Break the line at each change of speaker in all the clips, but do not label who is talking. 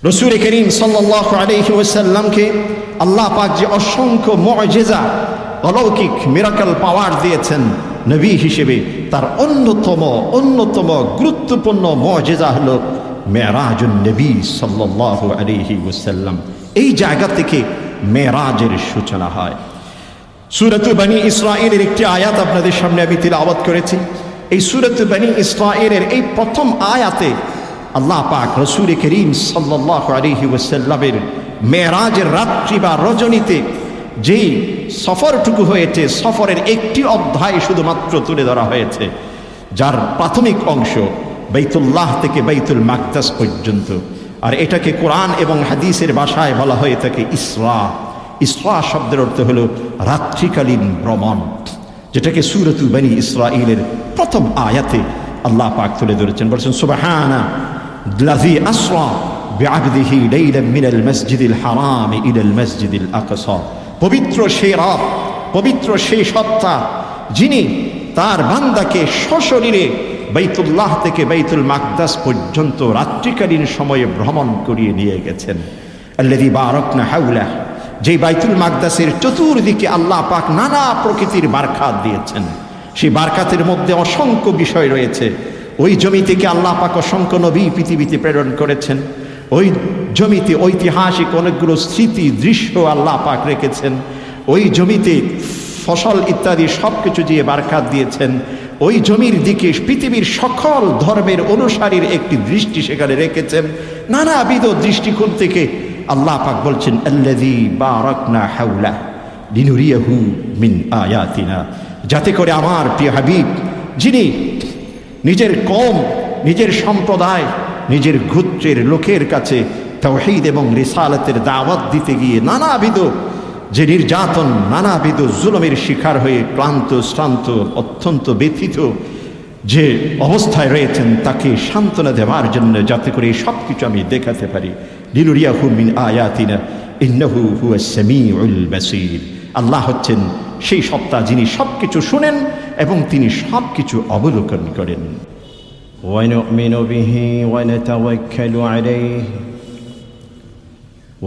রাসূল করিম সাল্লাল্লাহু আলাইহি ওয়াসাল্লামকে আল্লাহ পাক যে অসংখ্য মুআজিজা, অলৌকিক মিরাকল পাওয়ার দিয়েছেন নবী হিসেবে, তার অন্যতম গুরুত্বপূর্ণ মুআজিজা হলো মেরাজুন নবী সাল্লাল্লাহু আলাইহি ওয়াসাল্লাম। এই জায়গা থেকে মেরাজের সূচনা হয়। সূরাত বনী ইসরাঈলের একটি আয়াত আপনাদের সামনে আমি তিলাওয়াত করেছি। এই সূরাত বনী ইসরাঈলের এই প্রথম আয়াতে আল্লাহ পাক রাসূল করিম সাল্লাল্লাহু আলাইহি ওয়াসাল্লামের মেরাজের রাত্রি বা রজনীতে যেই সফরটুকু হয়েছে, সফরের একটি অধ্যায় শুধুমাত্র তুলে ধরা হয়েছে, যার প্রাথমিক অংশ বাইতুল্লাহ থেকে বাইতুল মাকদাস পর্যন্ত। আর এটাকে কোরআন এবং হাদিসের ভাষায় বলা হয়ে থাকে ইসরা। ইসরা শব্দের অর্থ হলো রাত্রিকালীন ভ্রমণ, যেটাকে সূরাত বনী ইসরাঈলের প্রথম আয়াতে আল্লাহ পাক তুলে ধরেছেন। বলছেন সুবহানা লাযী আসরা বিআবদিহি লাইলাম মিনাল মাসজিদিল হারাম ইলাল মাসজিদিল আকসা। পবিত্র সেই রব, পবিত্র সেই সত্তা, যিনি তার বান্দাকে সশরীরে বাইতুল্লাহ থেকে বাইতুল মাকদাস পর্যন্ত রাত্রিকালীন সময়ে ভ্রমণ করিয়ে নিয়ে গেছেন। আল্লাযী বারাকনা হাওলা, যে বাইতুল মাকদাসের চতুর্দিকে আল্লাহ পাক নানা প্রকৃতির বারকাত দিয়েছেন। সেই বারকাতের মধ্যে অসংখ্য বিষয় রয়েছে। ওই জমি থেকে আল্লাহ পাক অসংখ্য নবী পৃথিবীতে প্রেরণ করেছেন। ওই জমিতে ঐতিহাসিক অনেকগুলো স্মৃতি দৃশ্য আল্লাহ পাক রেখেছেন। ওই জমিতে ফসল ইত্যাদি সব কিছু দিয়ে বারকাত দিয়েছেন। ওই জমির দিকে পৃথিবীর সকল ধর্মের অনুসারীর একটি দৃষ্টি সেখানে রেখেছেন। নানাবিধ দৃষ্টিকোণ থেকে আল্লাহ পাক বলছেন আল্লাযী বারাকনা হাওলা লিনুরিয়াহু মিন আয়াতিনা, যাতে করে আমার প্রিয় হাবিব, যিনি নিজের কওম, নিজের সম্প্রদায়, নিজের গোত্রের লোকের কাছে তাওহীদ এবং রিসালাতের দাওয়াত দিতে গিয়ে নানাবিধ যে নির্যাতন, নানাবিধ জুলুমের শিকার হয়ে ক্লান্ত শ্রান্ত অত্যন্ত ব্যথিত যে অবস্থায় রয়েছেন, তাকে সান্ত্বনা দেওয়ার জন্য, যাতে করে সব কিছু আমি দেখাতে পারি। লিনুরিয়াহু মিন আয়াতিনা ইন্নাহু হুয়াস সামিউল বাসীর। আল্লাহ হচ্ছেন সেই সত্তা, যিনি সব কিছু শুনেন এবং তিনি সব কিছু অবলোকন করেন।
ونؤمن به ونتوكل عليه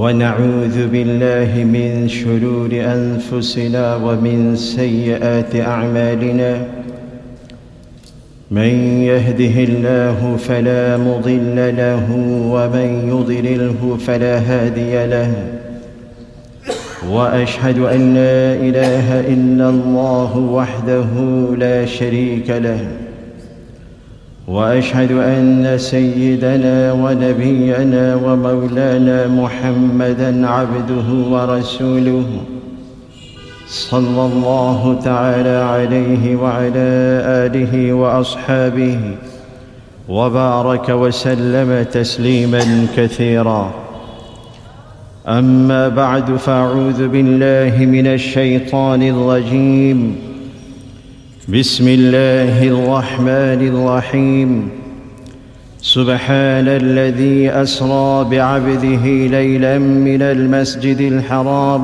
ونعوذ بالله من شرور أنفسنا ومن سيئات أعمالنا. من يهده الله فلا مضل له ومن يضلله فلا هادي له. وأشهد أن لا إله إلا الله وحده لا شريك له. وأشهد أن سيدنا ونبينا ومولانا محمدًا عبده ورسوله صلى الله تعالى عليه وعلى آله وأصحابه وبارك وسلم تسليمًا كثيرًا. أما بعد، فأعوذ بالله من الشيطان الرجيم. بسم الله الرحمن الرحيم. سبحان الذي أسرى بعبده ليلا من المسجد الحرام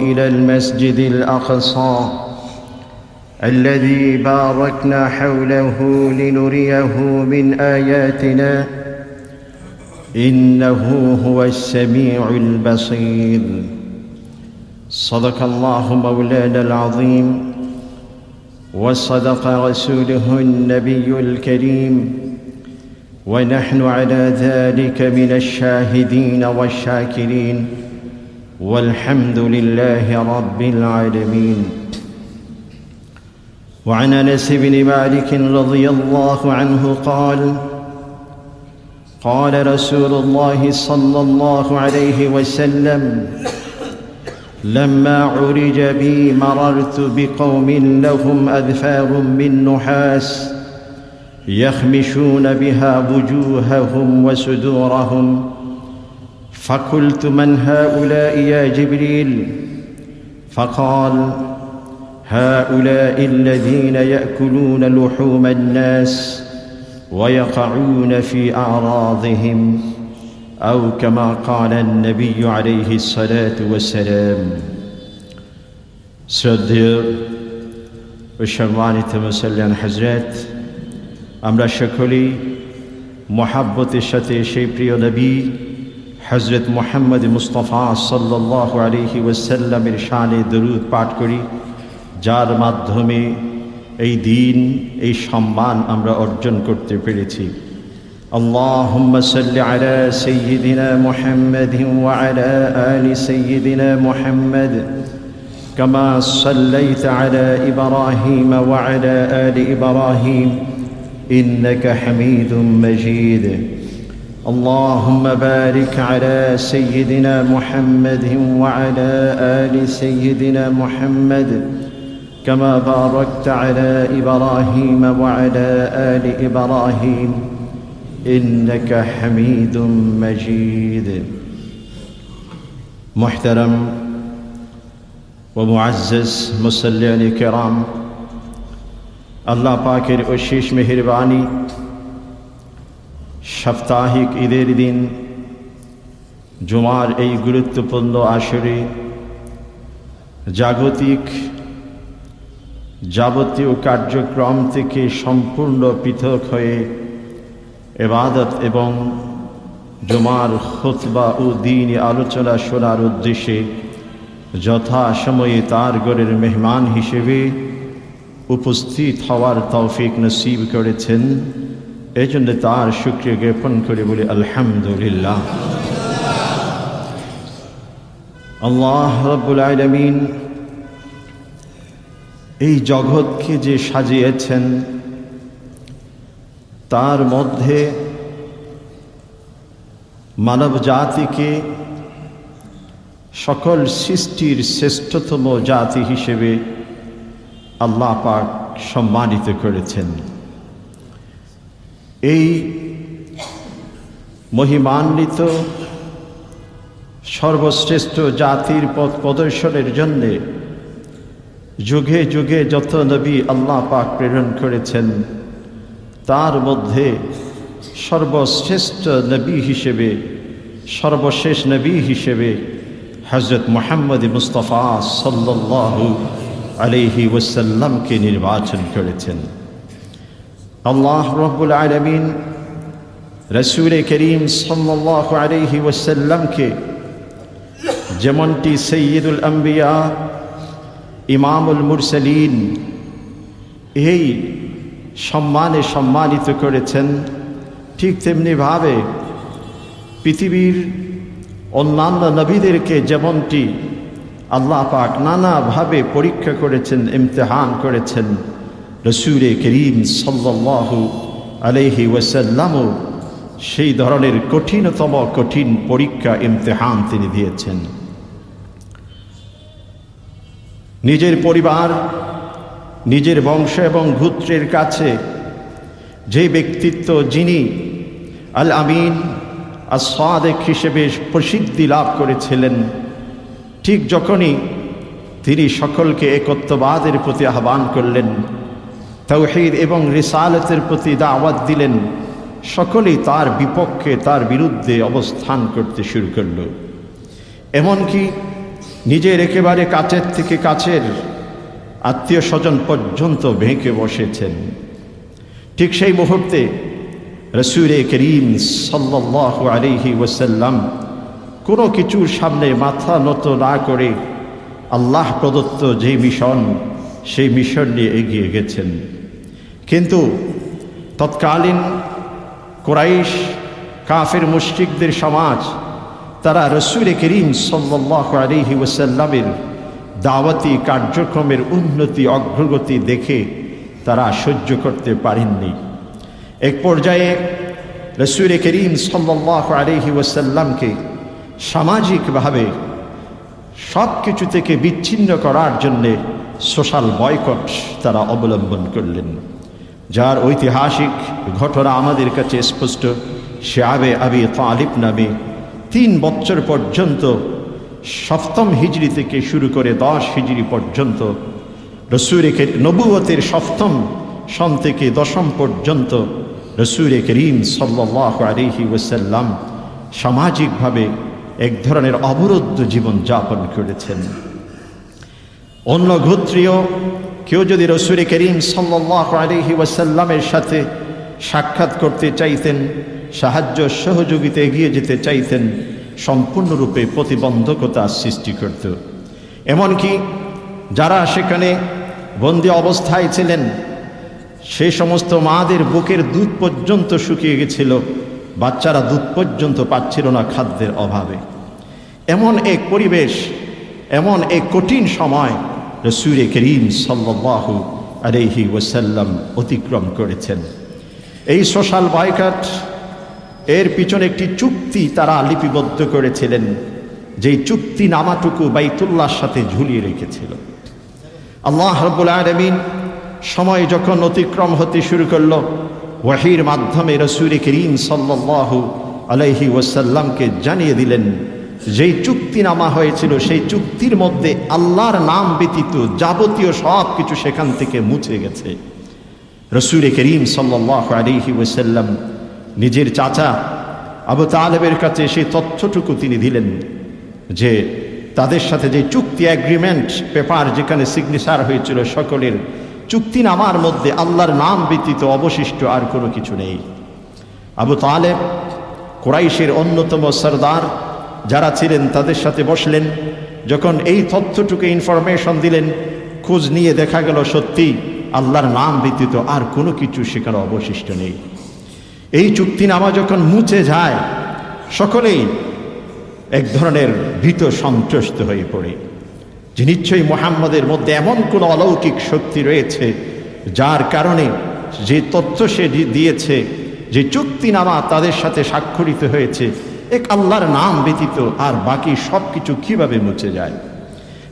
إلى المسجد الأقصى الذي باركنا حوله لنريه من آياتنا إنه هو السميع البصير. صدق الله مولانا العظيم وصدق رسوله النبي الكريم، ونحن على ذلك من الشاهدين والشاكرين، والحمد لله رب العالمين. وعن أنس بن مالك رضي الله عنه قال: قال رسول الله صلى الله عليه وسلم: لما عرج بي مررت بقوم لهم أذفار من نحاس يخمشون بها وجوههم وصدورهم، فقلت: من هؤلاء يا جبريل؟ فقال: هؤلاء الذين يأكلون لحوم الناس ويقعون في أعراضهم، أو كما قال النبي عليه الصلاة والسلام. শ্রদ্ধেয় ও সম্মানিত মুসলমান হযরত, আমরা সকলেই
মহাব্বতের সাথে সেই প্রিয় নবী হযরত মুহাম্মদ মুস্তাফা সাল্লাল্লাহু আলাইহি ওয়াসাল্লামের শানে দরুদ পাঠ করি, যার মাধ্যমে এই দিন, এই সম্মান আমরা অর্জন করতে পেরেছি। আল্লাহুম্মা সাল্লি আলা সাইয়্যিদিনা মুহাম্মাদিন ওয়া আলা আলি সাইয়্যিদিনা মুহাম্মাদ কামা সাল্লাইতা আলা ইব্রাহিম ওয়া আলা আলি ইব্রাহিম ইন্নাকা হামিদুম মাজিদ। اللهم بارك على سيدنا محمد وعلى آل سيدنا محمد كما باركت على إبراهيم وعلى آل إبراهيم إنك حميد مجيد. محترم ومعزز مسلمين الكرام، الله পাকের অশেষ মেহেরবানি, সাপ্তাহিক ঈদের দিন জুমার এই গুরুত্বপূর্ণ আসরে যাবতীয় কার্যক্রম থেকে সম্পূর্ণ পৃথক হয়ে ইবাদত এবং জুমার খুতবা ও দ্বীনি আলোচনা শোনার উদ্দেশ্যে যথাসময়ে তার ঘরের মেহমান হিসেবে উপস্থিত হওয়ার তৌফিক নসিব করেছেন, এজন্য তার শুকরিয়া জ্ঞাপন করে বলি আলহামদুলিল্লাহ। আল্লাহ রাব্বুল আলামিন এই জগৎকে যে সাজিয়েছেন, তার মধ্যে মানব জাতিকে সকল সৃষ্টির শ্রেষ্ঠতম জাতি হিসেবে আল্লাহ পাক সম্মানিত করেছেন। এই মহিমান্বিত সর্বশ্রেষ্ঠ জাতির পথ প্রদর্শনের জন্যে যুগে যুগে যত নবী আল্লাহ পাক প্রেরণ করেছেন, তার মধ্যে সর্বশ্রেষ্ঠ নবী হিসেবে, সর্বশেষ নবী হিসেবে হযরত মুহাম্মদ মুস্তাফা সাল্লাল্লাহু আলাইহি ওয়াসাল্লামকে নির্বাচন করেছেন। আল্লাহ রাব্বুল আলামিন রাসূল করিম সাল্লাল্লাহু আলাইহি ওয়াসাল্লামকে যেমনটি সাইয়্যিদুল আম্বিয়া, ইমামুল মুরসালিন এই সম্মানে সম্মানিত করেছেন, ঠিক তেমনিভাবে পৃথিবীর অন্যান্য নবীদেরকে যেমনটি আল্লাহ পাক নানাভাবে পরীক্ষা করেছেন, ইমতিহান করেছেন, রাসূল করিম সাল্লাল্লাহু আলাইহি ওয়াসাল্লামও সেই ধরনের কঠিনতম কঠিন পরীক্ষা, ইমতিহান তিনি দিয়েছেন। নিজের পরিবার, নিজের বংশ এবং গোত্রের কাছে যে ব্যক্তিত্ব, যিনি আল আমিন as-সাদিক হিসেবে প্রসিদ্ধি লাভ করেছিলেন, ঠিক যখনই তিনি সকলকে একত্ববাদের প্রতি আহ্বান করলেন, তাওহীদ এবং রিসালাতের প্রতি দাওয়াত দিলেন, সকলেই তার বিপক্ষে, তার বিরুদ্ধে অবস্থান করতে শুরু করল। এমনকি নিজের একেবারে কাছের থেকে কাছের আত্মীয় স্বজন পর্যন্ত ভেঙে বসেছেন। ঠিক সেই মুহূর্তে রাসূল করিম সাল্লাল্লাহু আলাইহি ওয়াসাল্লাম কোনো কিছুর সামনে মাথা নত না করে আল্লাহ প্রদত্ত যে মিশন, সেই মিশন নিয়ে এগিয়ে গেছেন। কিন্তু তৎকালীন কুরাইশ, কাফের মুশরিকদের সমাজ, তারা রাসূল করিম সাল্লাল্লাহু আলাইহি ওয়াসাল্লামের দাওয়াতি কার্যক্রমের উন্নতি অগ্রগতি দেখে তারা সহ্য করতে পারেননি। এক পর্যায়ে রাসূল করিম সাল্লাল্লাহু আলাইহি ওয়াসাল্লামকে সামাজিকভাবে সব কিছু থেকে বিচ্ছিন্ন করার জন্যে সোশ্যাল বয়কট তারা অবলম্বন করলেন, যার ঐতিহাসিক ঘটনা আমাদের কাছে স্পষ্ট। শিআবে আবি তালিব নামে 3 বছর পর্যন্ত, 7ম হিজরি থেকে শুরু করে 10 হিজরি পর্যন্ত, রাসূলের নবুয়তের 7ম সন থেকে 10ম পর্যন্ত রাসূল করিম সাল্লাল্লাহু আলাইহি ওয়াসাল্লাম সামাজিকভাবে এক ধরনের অবরুদ্ধ জীবন যাপন করেছেন। অন্য গোত্রীয় কেউ যদি রাসূল করিম সাল্লাল্লাহু আলাইহি ওয়াসাল্লামের সাথে সাক্ষাৎ করতে চাইতেন, সাহায্য সহযোগিতা এগিয়ে যেতে চাইতেন, সম্পূর্ণরূপে প্রতিবন্ধকতা সৃষ্টি করত। এমনকি যারা সেখানে বন্দি অবস্থায় ছিলেন, সেই সমস্ত মাদের বুকের দুধ পর্যন্ত শুকিয়ে গেছিল, বাচ্চারা দুধ পর্যন্ত পাচ্ছিল না খাদ্যের অভাবে। এমন এক পরিবেশ, এমন এক কঠিন সময় রাসূল করিম সাল্লাল্লাহু আলাইহি ওয়াসাল্লাম অতিক্রম করেছেন। এই সোশ্যাল বয়কট এর পিছনে একটি চুক্তি তারা লিপিবদ্ধ করেছিলেন, যেই চুক্তি নামাটুকু বাইতুল্লাহর সাথে ঝুলিয়ে রেখেছিল। আল্লাহ রাব্বুল আলামিন সময় যখন অতিক্রম হতে শুরু করল, ওয়াহির মাধ্যমে রাসূল করিম সাল্লাল্লাহু আলাইহি ওয়াসাল্লামকে জানিয়ে দিলেন, যেই চুক্তিনামা হয়েছিল সেই চুক্তির মধ্যে আল্লাহর নাম ব্যতীত যাবতীয় সব কিছু সেখান থেকে মুছে গেছে। রাসূল করিম সাল্লাল্লাহু আলাইহি ওয়াসাল্লাম নিজের চাচা আবু তালেবের কাছে সেই তথ্যটুকু তিনি দিলেন, যে তাদের সাথে যে চুক্তি এগ্রিমেন্ট পেপার যেখানে সিগনেচার হয়েছিল, সকলের চুক্তিনামার মধ্যে আল্লাহর নাম ব্যতীত অবশিষ্ট আর কোনো কিছু নেই। আবু তালেব কুরাইশের অন্যতম সরদার যারা ছিলেন তাদের সাথে বসলেন, যখন এই তথ্যটুকু ইনফরমেশন দিলেন, খোঁজ নিয়ে দেখা গেল সত্যি আল্লাহর নাম ব্যতীত আর কোনো কিছু সেখানে অবশিষ্ট নেই। এই চুক্তিনামা যখন মুছে যায়, সকলেই এক ধরনের ভীত সন্ত্রস্ত হয়ে পড়ে, যে নিশ্চয়ই মুহাম্মদের মধ্যে এমন কোনো অলৌকিক শক্তি রয়েছে, যার কারণে যে তথ্য সে দিয়েছে, যে চুক্তিনামা তাদের সাথে স্বাক্ষরিত হয়েছে, এক আল্লাহর নাম ব্যতীত আর বাকি সব কিছু কীভাবে মুছে যায়।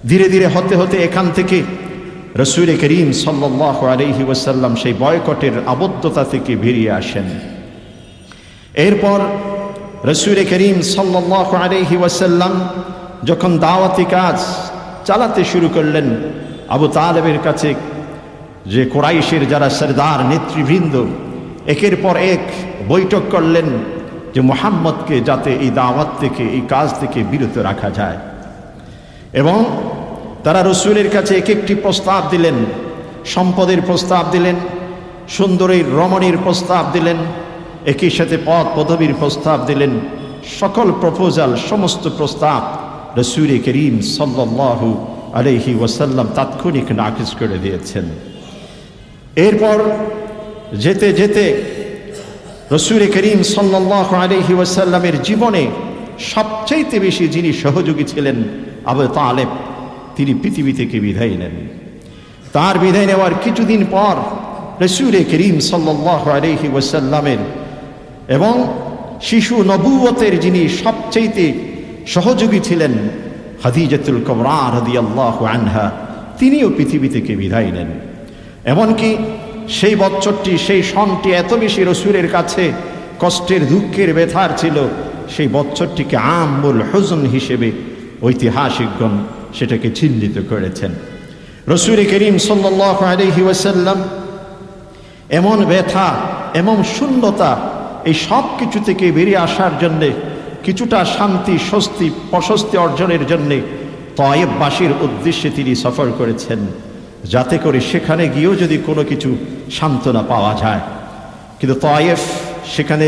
ধীরে ধীরে হতে হতে এখান থেকে রাসূল করিম সাল্লাল্লাহু আলাইহি ওয়াসাল্লাম সেই বয়কটের আবদ্ধতা থেকে বেরিয়ে আসেন। এরপর রাসূল করিম সাল্লাল্লাহু আলাইহি ওয়াসাল্লাম যখন দাওয়াতি কাজ চালাতে শুরু করলেন, আবু তালেবের কাছে যে কুরাইশের যারা সরদার নেতৃবৃন্দ একের পর এক বৈঠক করলেন, যে মুহাম্মদকে যাতে এই দাওয়াত থেকে, এই কাজ থেকে বিরত রাখা যায়। এবং তারা রাসূলের কাছে এক একটি প্রস্তাব দিলেন, সম্পদের প্রস্তাব দিলেন, সুন্দরীর রমণীর প্রস্তাব দিলেন, একই সাথে পদ পদবীর প্রস্তাব দিলেন। সকল প্রপোজাল, সমস্ত প্রস্তাব রাসূল করিম সাল্লাল্লাহু আলাইহি ওয়াসাল্লাম তাৎক্ষণিক নাকচ করে দিয়েছেন। এরপর যেতে যেতে রাসূল করিম সাল্লাল্লাহু আলাইহি ওয়াসাল্লামের জীবনে সবচাইতে বেশি যিনি সহযোগী ছিলেন, আবু তালেব, তিনি পৃথিবী থেকে বিদায় নেন। তার বিদায় নেওয়ার কিছুদিন পর রাসূল করিম সাল্লাল্লাহু আলাইহি ওয়াসাল্লামের এবং শিশু নবুয়তের যিনি সবচাইতে সহযোগী ছিলেন, খাদিজাতুল কুবরা রাদিয়াল্লাহু আনহা, তিনিও পৃথিবী থেকে বিদায় নেন। এমনকি সেই বছরটি, সেই সনটি এত বেশি রাসূলের কাছে কষ্টের, দুঃখের, ব্যথার ছিল, সেই বছরটিকে আমুল হুজন হিসেবে ঐতিহাসিকগণ সেটাকে চিহ্নিত করেছেন। রাসূল করিম সাল্লাল্লাহু আলাইহি ওয়াসাল্লাম এমন ব্যথা, এমন শূন্যতা, এই সব কিছু থেকে বেরিয়ে আসার জন্যে, কিছুটা শান্তি, স্বস্তি, প্রশস্তি অর্জনের জন্যে তায়েফবাসীর উদ্দেশ্যে তিনি সফর করেছেন, যাতে করে সেখানে গিয়েও যদি কোনো কিছু সান্ত্বনা পাওয়া যায়। কিন্তু তায়েফ, সেখানে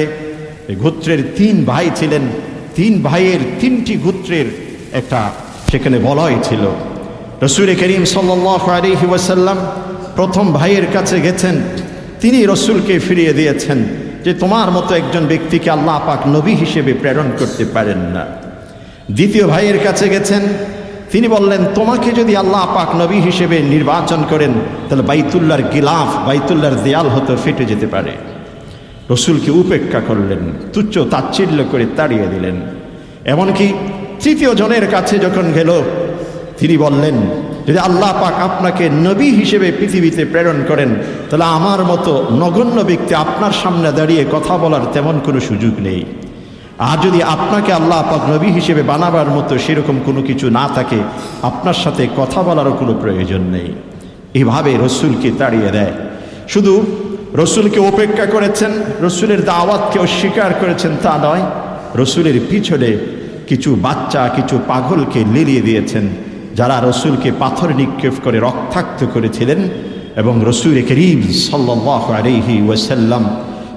গোত্রের 3 ভাই ছিলেন, 3 ভাইয়ের 3টি গোত্রের একটা সেখানে বলয় ছিল। রাসূল করিম সাল্লাল্লাহু আলাইহি ওয়াসাল্লাম প্রথম ভাইয়ের কাছে গেছেন, তিনি রাসূলকে ফিরিয়ে দিয়েছেন যে তোমার মতো একজন ব্যক্তিকে আল্লাহ পাক নবী হিসেবে প্রেরণ করতে পারেন না। দ্বিতীয় ভাইয়ের কাছে গেছেন, তিনি বললেন তোমাকে যদি আল্লাহ পাক নবী হিসেবে নির্বাচন করেন, তাহলে বাইতুল্লাহর গিলাফ, বাইতুল্লাহর দেয়াল হয়তো ফেটে যেতে পারে। রাসূলকে উপেক্ষা করলেন, তুচ্ছ তাচ্ছিল্য করে তাড়িয়ে দিলেন। এমনকি তৃতীয় জনের কাছে যখন গেল, তিনি বললেন যদি আল্লাহ পাক আপনাকে নবী হিসেবে পৃথিবীতে প্রেরণ করেন, তাহলে আমার মতো নগণ্য ব্যক্তি আপনার সামনে দাঁড়িয়ে কথা বলার তেমন কোনো সুযোগ নেই। আর যদি আপনাকে আল্লাহ পাক নবী হিসেবে বানাবার মতো সেরকম কোনো কিছু না থাকে, আপনার সাথে কথা বলারও কোনো প্রয়োজন নেই। এভাবে রাসূলকে তাড়িয়ে দেয়। শুধু রাসূলকে উপেক্ষা করেছেন, রাসূলের দাওয়াতকে অস্বীকার করেছেন তা নয়, রাসূলের পিছনে কিছু বাচ্চা, কিছু পাগলকে লেলিয়ে দিয়েছেন, যারা রাসূলকে পাথর নিক্ষেপ করে রক্তাক্ত করেছিলেন। এবং রাসূল করিম সাল্লাল্লাহু আলাইহি ওয়াসাল্লাম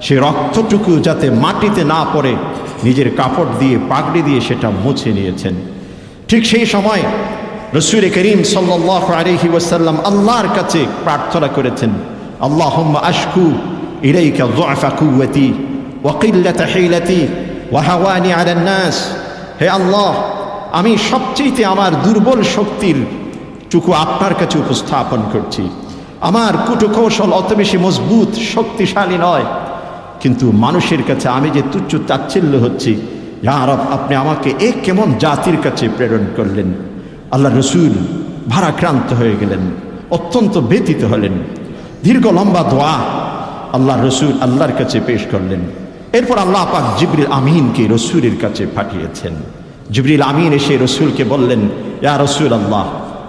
সে রক্তটুকু যাতে মাটিতে না পড়ে নিজের কাপড় দিয়ে পাগড়ি দিয়ে সেটা মুছে নিয়েছেন। ঠিক সেই সময় রসূল করিম সাল্লাল্লাহু আলাইহি ওয়াসাল্লাম আল্লাহর কাছে প্রার্থনা করেছেন, আল্লাহুম্মা আশকু ইলাইকা যুআফা কুওয়াতি ওয়া কিল্লাতা হিলাতি ওয়া হাওয়ানি আলান নাস। হে আল্লাহ, আমি সবচেয়ে আমার দুর্বল শক্তির টুকু আপনার কাছে উপস্থাপন করছি। আমার কুটকৌশল অত বেশি মজবুত শক্তিশালী নয়, কিন্তু মানুষের কাছে আমি যে তুচ্ছ তাচ্ছিল্য হচ্ছি, ইয়া রব আপনি আমাকে এ কেমন জাতির কাছে প্রেরণ করলেন। আল্লাহ রসুল ভারাক্রান্ত হয়ে গেলেন, অত্যন্ত ব্যথিত হলেন। দীর্ঘ লম্বা দোয়া আল্লাহ রসুল আল্লাহর কাছে পেশ করলেন। এরপর আল্লাহ পাক জিবরিল আমিনকে রসুলের কাছে পাঠিয়েছেন। জিবরিল আমিন এসে রসুলকে বললেন, ইয়া রসুল আল্লাহ,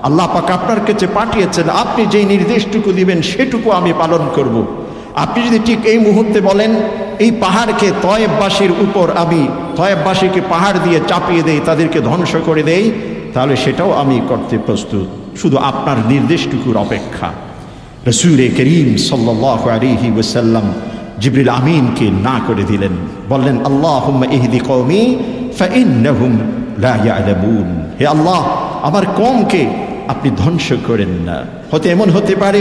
আল্লাহ পাক আপনার কাছে পাঠিয়েছেন, আপনি যেই নির্দেশটুকু দিবেন সেটুকু আমি পালন করব। আপনি যদি ঠিক এই মুহূর্তে বলেন এই পাহাড়কে তয়েববাসীর উপর আমি তয়েববাসীকে পাহাড় দিয়ে চাপিয়ে দেই, তাদেরকে ধ্বংস করে দেই, তাহলে সেটাও আমি করতে প্রস্তুত, শুধু আপনার নির্দেশটুকুর অপেক্ষা। রসূল করিম সাল্লাল্লাহু আলাইহি ওয়াসাল্লাম জিবরিল আমিনকে না করে দিলেন, বললেন, আল্লাহুম্মা ইহদি কওমি ফাইন্নাহুম লা ইয়ালামুন। হে আল্লাহ, আমার কওমকে আপনি ধ্বংস করেন না। হতে এমন হতে পারে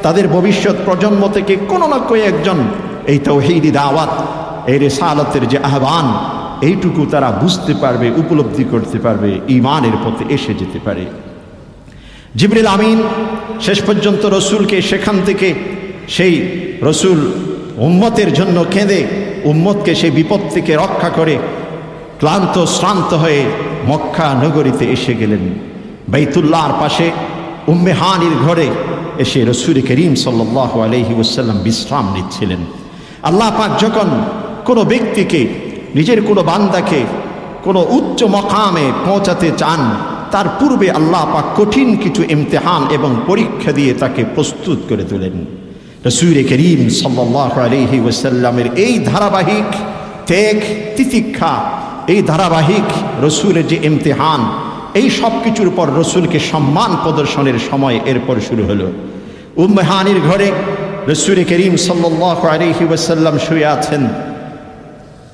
তাদের ভবিষ্যৎ প্রজন্ম থেকে কোনো না কোনো একজন এই তাওহীদি দাওয়াত, এই রিসালাতের যে আহ্বান, এইটুকু তারা বুঝতে পারবে, উপলব্ধি করতে পারবে, ঈমানের পথে এসে যেতে পারে। জিবরিল আমিন শেষ পর্যন্ত রসুলকে সেখান থেকে সেই রসুল উম্মতের জন্য কেঁদে উম্মতকে সেই বিপদ থেকে রক্ষা করে ক্লান্ত শ্রান্ত হয়ে মক্কা নগরীতে এসে গেলেন। বাইতুল্লাহর পাশে উম্মে হানির ঘরে এসে রসূল করিম সাল্লাল্লাহু আলাইহি ওয়াসাল্লাম বিশ্রাম নিচ্ছিলেন। আল্লাহ পাক যখন কোনো ব্যক্তিকে, নিজের কোনো বান্দাকে কোনো উচ্চ মকামে পৌঁছাতে চান, তার পূর্বে আল্লাহ পাক কঠিন কিছু ইমতিহান এবং পরীক্ষা দিয়ে তাকে প্রস্তুত করে তোলেন। রসূল করিম সাল্লাল্লাহু আলাইহি ওয়াসাল্লামের এই ধারাবাহিক ত্যাগ তিতিক্ষা, এই ধারাবাহিক রসূলের যে ইমতিহান, এই সব কিছুর পর রসূলকে সম্মান প্রদর্শনের সময় এরপর শুরু হলো। উম্মে হানির ঘরে রসূল করিম সাল্লাল্লাহু আলাইহি ওয়াসাল্লাম শুয়ে আছেন।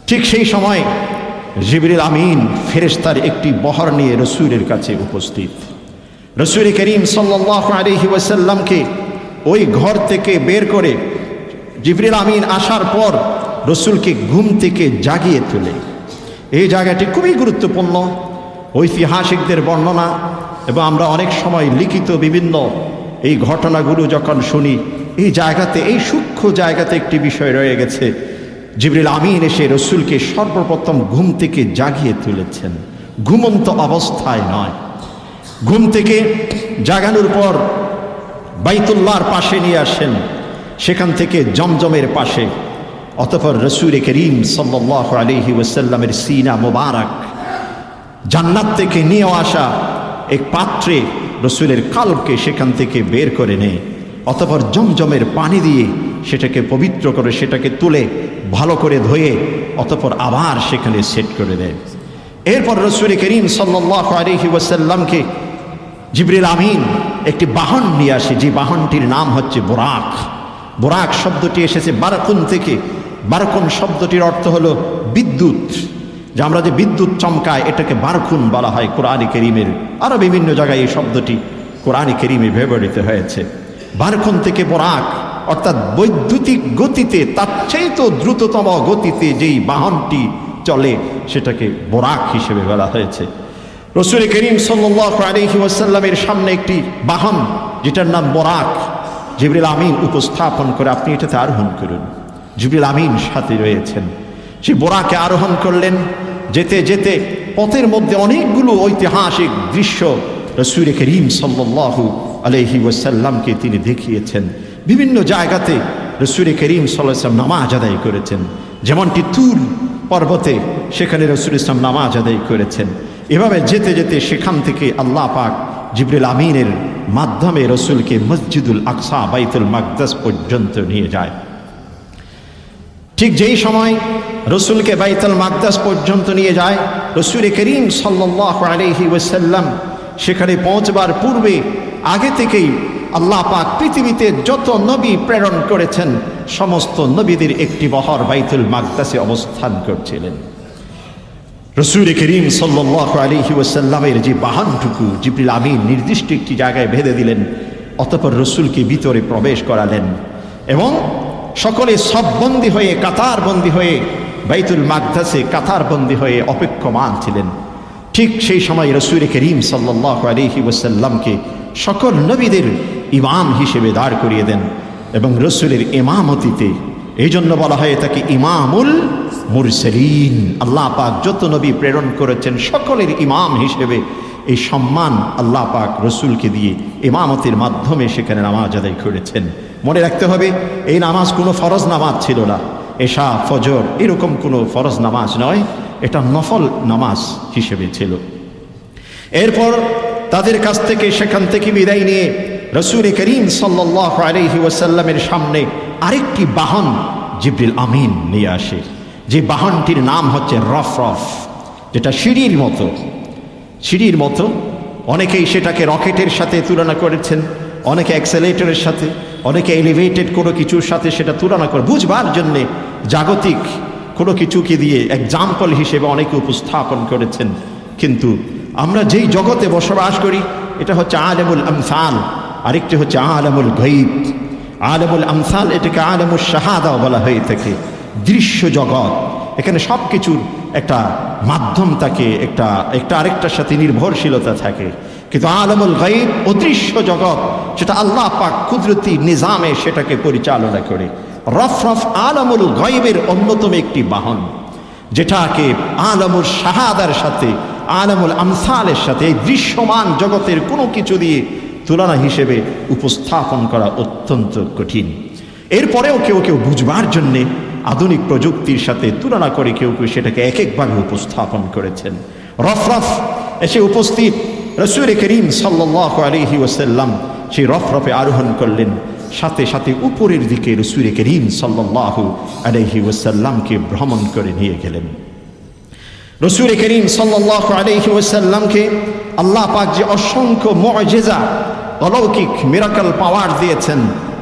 ঠিক সেই সময় জিবরিল আমিন ফেরেশতার একটি বহর নিয়ে রসূলের কাছে উপস্থিত। রসূল করিম সাল্লাল্লাহু আলাইহি ওয়াসাল্লামকে ওই ঘর থেকে বের করে জিবরিল আমিন আসার পর রসূলকে ঘুম থেকে জাগিয়ে তোলে। এই জায়গাটি খুবই গুরুত্বপূর্ণ। ঐতিহাসিকদের বর্ণনা এবং আমরা অনেক সময় লিখিত বিভিন্ন এই ঘটনাগুলো যখন শুনি, এই জায়গাতে, এই সূক্ষ্ম জায়গাতে একটি বিষয় রয়ে গেছে। জিবরিল আমিন এসে রসূলকে সর্বপ্রথম ঘুম থেকে জাগিয়ে তুলেছেন, ঘুমন্ত অবস্থায় নয়। ঘুম থেকে জাগানোর পর বাইতুল্লাহর পাশে নিয়ে আসেন, সেখান থেকে জমজমের পাশে। অতঃপর রসূল করিম সাল্লাল্লাহু আলাইহি ওয়াসাল্লামের সিনা মোবারক জান্নাত থেকে নিয়ে আসা এক পাত্রে রসূলের কালবকে সেখান থেকে বের করে নেয়। অতঃপর জমজমের পানি দিয়ে সেটাকে পবিত্র করে, সেটাকে তুলে ভালো করে ধুয়ে অতঃপর আবার সেখানে সেট করে দেয়। এরপর রসূল করিম সাল্লাল্লাহু আলাইহি ওয়াসাল্লামকে জিবরিল আমিন একটি বাহন নিয়ে আসে, যে বাহনটির নাম হচ্ছে বুরাক। বুরাক শব্দটি এসেছে বারকুন থেকে। বারকুন শব্দটির অর্থ হলো বিদ্যুৎ, যে আমরা যে বিদ্যুৎ চমকায় এটাকে বারকুন বলা হয় কোরআনে কারীমের। আরও বিভিন্ন জায়গায় এই শব্দটি কোরআনে কারীমে ব্যবহৃত হয়েছে। বারকুন থেকে বুরাক, অর্থাৎ বৈদ্যুতিক গতিতে, তার চেয়ে দ্রুততম গতিতে যেই বাহনটি চলে সেটাকে বুরাক হিসেবে বলা হয়েছে। রসূল করিম সাল্লাল্লাহু আলাইহি ওয়াসাল্লামের সামনে একটি বাহন যেটার নাম বুরাক জিবরিল আমিন উপস্থাপন করে, আপনি এটাতে আরোহণ করুন। জিবরিল আমিন সাথে রয়েছেন, সেই বুরাকে আরোহণ করলেন। যেতে যেতে পথের মধ্যে অনেকগুলো ঐতিহাসিক দৃশ্য রসূল করিম সাল্লাল্লাহু আলাইহি ওয়াসাল্লামকে তিনি দেখিয়েছেন। বিভিন্ন জায়গাতে রসূল করিম সাল্লাল্লাহু আলাইহি ওয়াসাল্লাম নামাজ আদায় করেছেন, যেমনটি তুর পর্বতে, সেখানে রসূল ইসলাম নামাজ আদায় করেছেন। এভাবে যেতে যেতে সেখান থেকে আল্লাহ পাক জিবরিল আমিনের মাধ্যমে রসূলকে মসজিদুল আকসা, বাইতুল মাকদাস পর্যন্ত নিয়ে যায়। ঠিক যেই সময় রসূলকে বাইতুল মাকদাস পর্যন্ত নিয়ে যায়, রসূল করিম সাল্লাল্লাহু আলাইহি ওয়াসাল্লাম সেখানে পৌঁছবার পূর্বে আগে থেকেই আল্লাহ পাক পৃথিবীতে যত নবী প্রেরণ করেছেন সমস্ত নবীদের একটি বহর বাইতুল মাকদাসে অবস্থান করছিলেন। রাসূল করিম সাল্লাল্লাহু আলাইহি ওয়াসাল্লামের যে বাহনটুকু জিবরিল আমিন নির্দিষ্ট একটি জায়গায় বেঁধে দিলেন, অতঃপর রাসূলকে ভিতরে প্রবেশ করালেন এবং সকলে সববন্দী হয়ে কাতারবন্দী হয়ে বাইতুল মাকদাসে কাতারবন্দী হয়ে অপেক্ষমান ছিলেন। ঠিক সেই সময় রাসূল করিম সাল্লাল্লাহু আলাইহি ওয়াসাল্লামকে সকল নবীদের ইমাম হিসেবে দাঁড় করিয়ে দেন এবং রাসূলের ইমামতিতে, এই জন্য বলা হয় তাকে ইমামুল মুরসালিন। আল্লাহ পাক যত নবী প্রেরণ করেছেন সকলের ইমাম হিসেবে এই সম্মান আল্লাহ পাক রাসূলকে দিয়ে ইমামতের মাধ্যমে সেখানে নামাজ আদায় করেছেন। মনে রাখতে হবে এই নামাজ কোনো ফরজ নামাজ ছিল না, এশা ফজর এরকম কোনো ফরজ নামাজ নয়, এটা নফল নামাজ হিসেবে ছিল। এরপর তাদের কাছ থেকে সেখান থেকে বিদায় নিয়ে রাসূল করিম সাল্লাল্লাহু আলাইহি ওয়াসাল্লামের সামনে আরেকটি বাহন জিবরিল আমিন নিয়ে আসে, যে বাহনটির নাম হচ্ছে রফরফ, যেটা সিঁড়ির মতো। অনেকেই সেটাকে রকেটের সাথে তুলনা করেছেন, অনেকে অ্যাক্সেলেটরের সাথে, অনেকে এলিভেটেড কোনো কিছুর সাথে সেটা তুলনা করে বুঝবার জন্যে জাগতিক কোনো কিছুকে দিয়ে এক্সাম্পল হিসেবে অনেকে উপস্থাপন করেছেন। কিন্তু আমরা যেই জগতে বসবাস করি এটা হচ্ছে আলেমুল আমসাল, আরেকটি হচ্ছে আলেমুল গায়ব। আলেমুল আমসাল এটাকে আলেমুল শাহাদা বলা হয়ে থাকে, দৃশ্য জগৎ। এখানে সব কিছুর একটা মাধ্যম থাকে, একটা আরেকটার সাথে নির্ভরশীলতা থাকে। কিন্তু আলেমুল গায়ব অদৃশ্য জগৎ, সেটা আল্লাহ পাক কুদরতি নিজামে সেটাকে পরিচালনা করে। রফরফ আলেমুল গায়বের অন্যতম একটি বাহন, যেটাকে আলেমুল শাহাদার সাথে, আলেমুল আমসালের সাথে, এই দৃশ্যমান জগতের কোনো কিছু দিয়ে তুলনা হিসেবে উপস্থাপন করা অত্যন্ত কঠিন। এরপরেও কেউ বুঝবার জন্যে আধুনিক প্রযুক্তির সাথে তুলনা করে কেউ সেটাকে এক একভাবে উপস্থাপন করেছেন। রফরফ এসে উপস্থিত, রাসূল করিম সাল্লাল্লাহু আলাইহি ওয়াসাল্লাম সেই রফরফে আরোহণ করলেন, সাথে সাথে উপরের দিকে রাসূল করিম সাল্লাল্লাহু আলাইহি ওয়াসাল্লামকে ভ্রমণ করে নিয়ে গেলেন। রাসূল করিম সাল্লাল্লাহু আলাইহি ওয়াসাল্লামকে আল্লাহ পাক যে অসংখ্য মুআজিজা, অলৌকিক মিরাকল পাওয়ার দিয়েছেন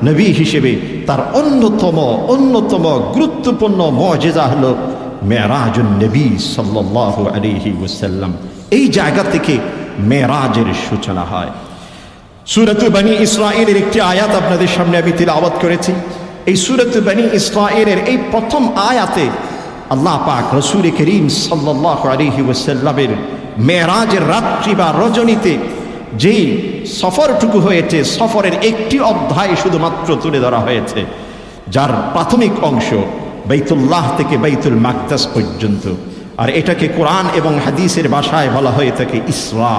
নবী হিসেবে, তার অন্যতম গুরুত্বপূর্ণ মুআজিজা হলো মেরাজুন নবী সাল্লাল্লাহু আলাইহি ওয়াসাল্লাম। এই জায়গা থেকে মেরাজের সূচনা হয়। সূরাত বনী ইসরাঈলের একটি আয়াত আপনাদের সামনে আমি তিলাওয়াত করেছি। এই সূরাত বনী ইসরাঈলের এই প্রথম আয়াতে আল্লাহ পাক রাসূল করিম সাল্লাল্লাহু আলাইহি ওয়াসাল্লামের মেরাজের রাত্রি বা রজনীতে যেই সফরটুকু হয়েছে, সফরের একটি অধ্যায় শুধুমাত্র তুলে ধরা হয়েছে, যার প্রাথমিক অংশ বাইতুল্লাহ থেকে বাইতুল মাকদাস পর্যন্ত। আর এটাকে কোরআন এবং হাদিসের ভাষায় বলা হয়ে থাকে ইসরা।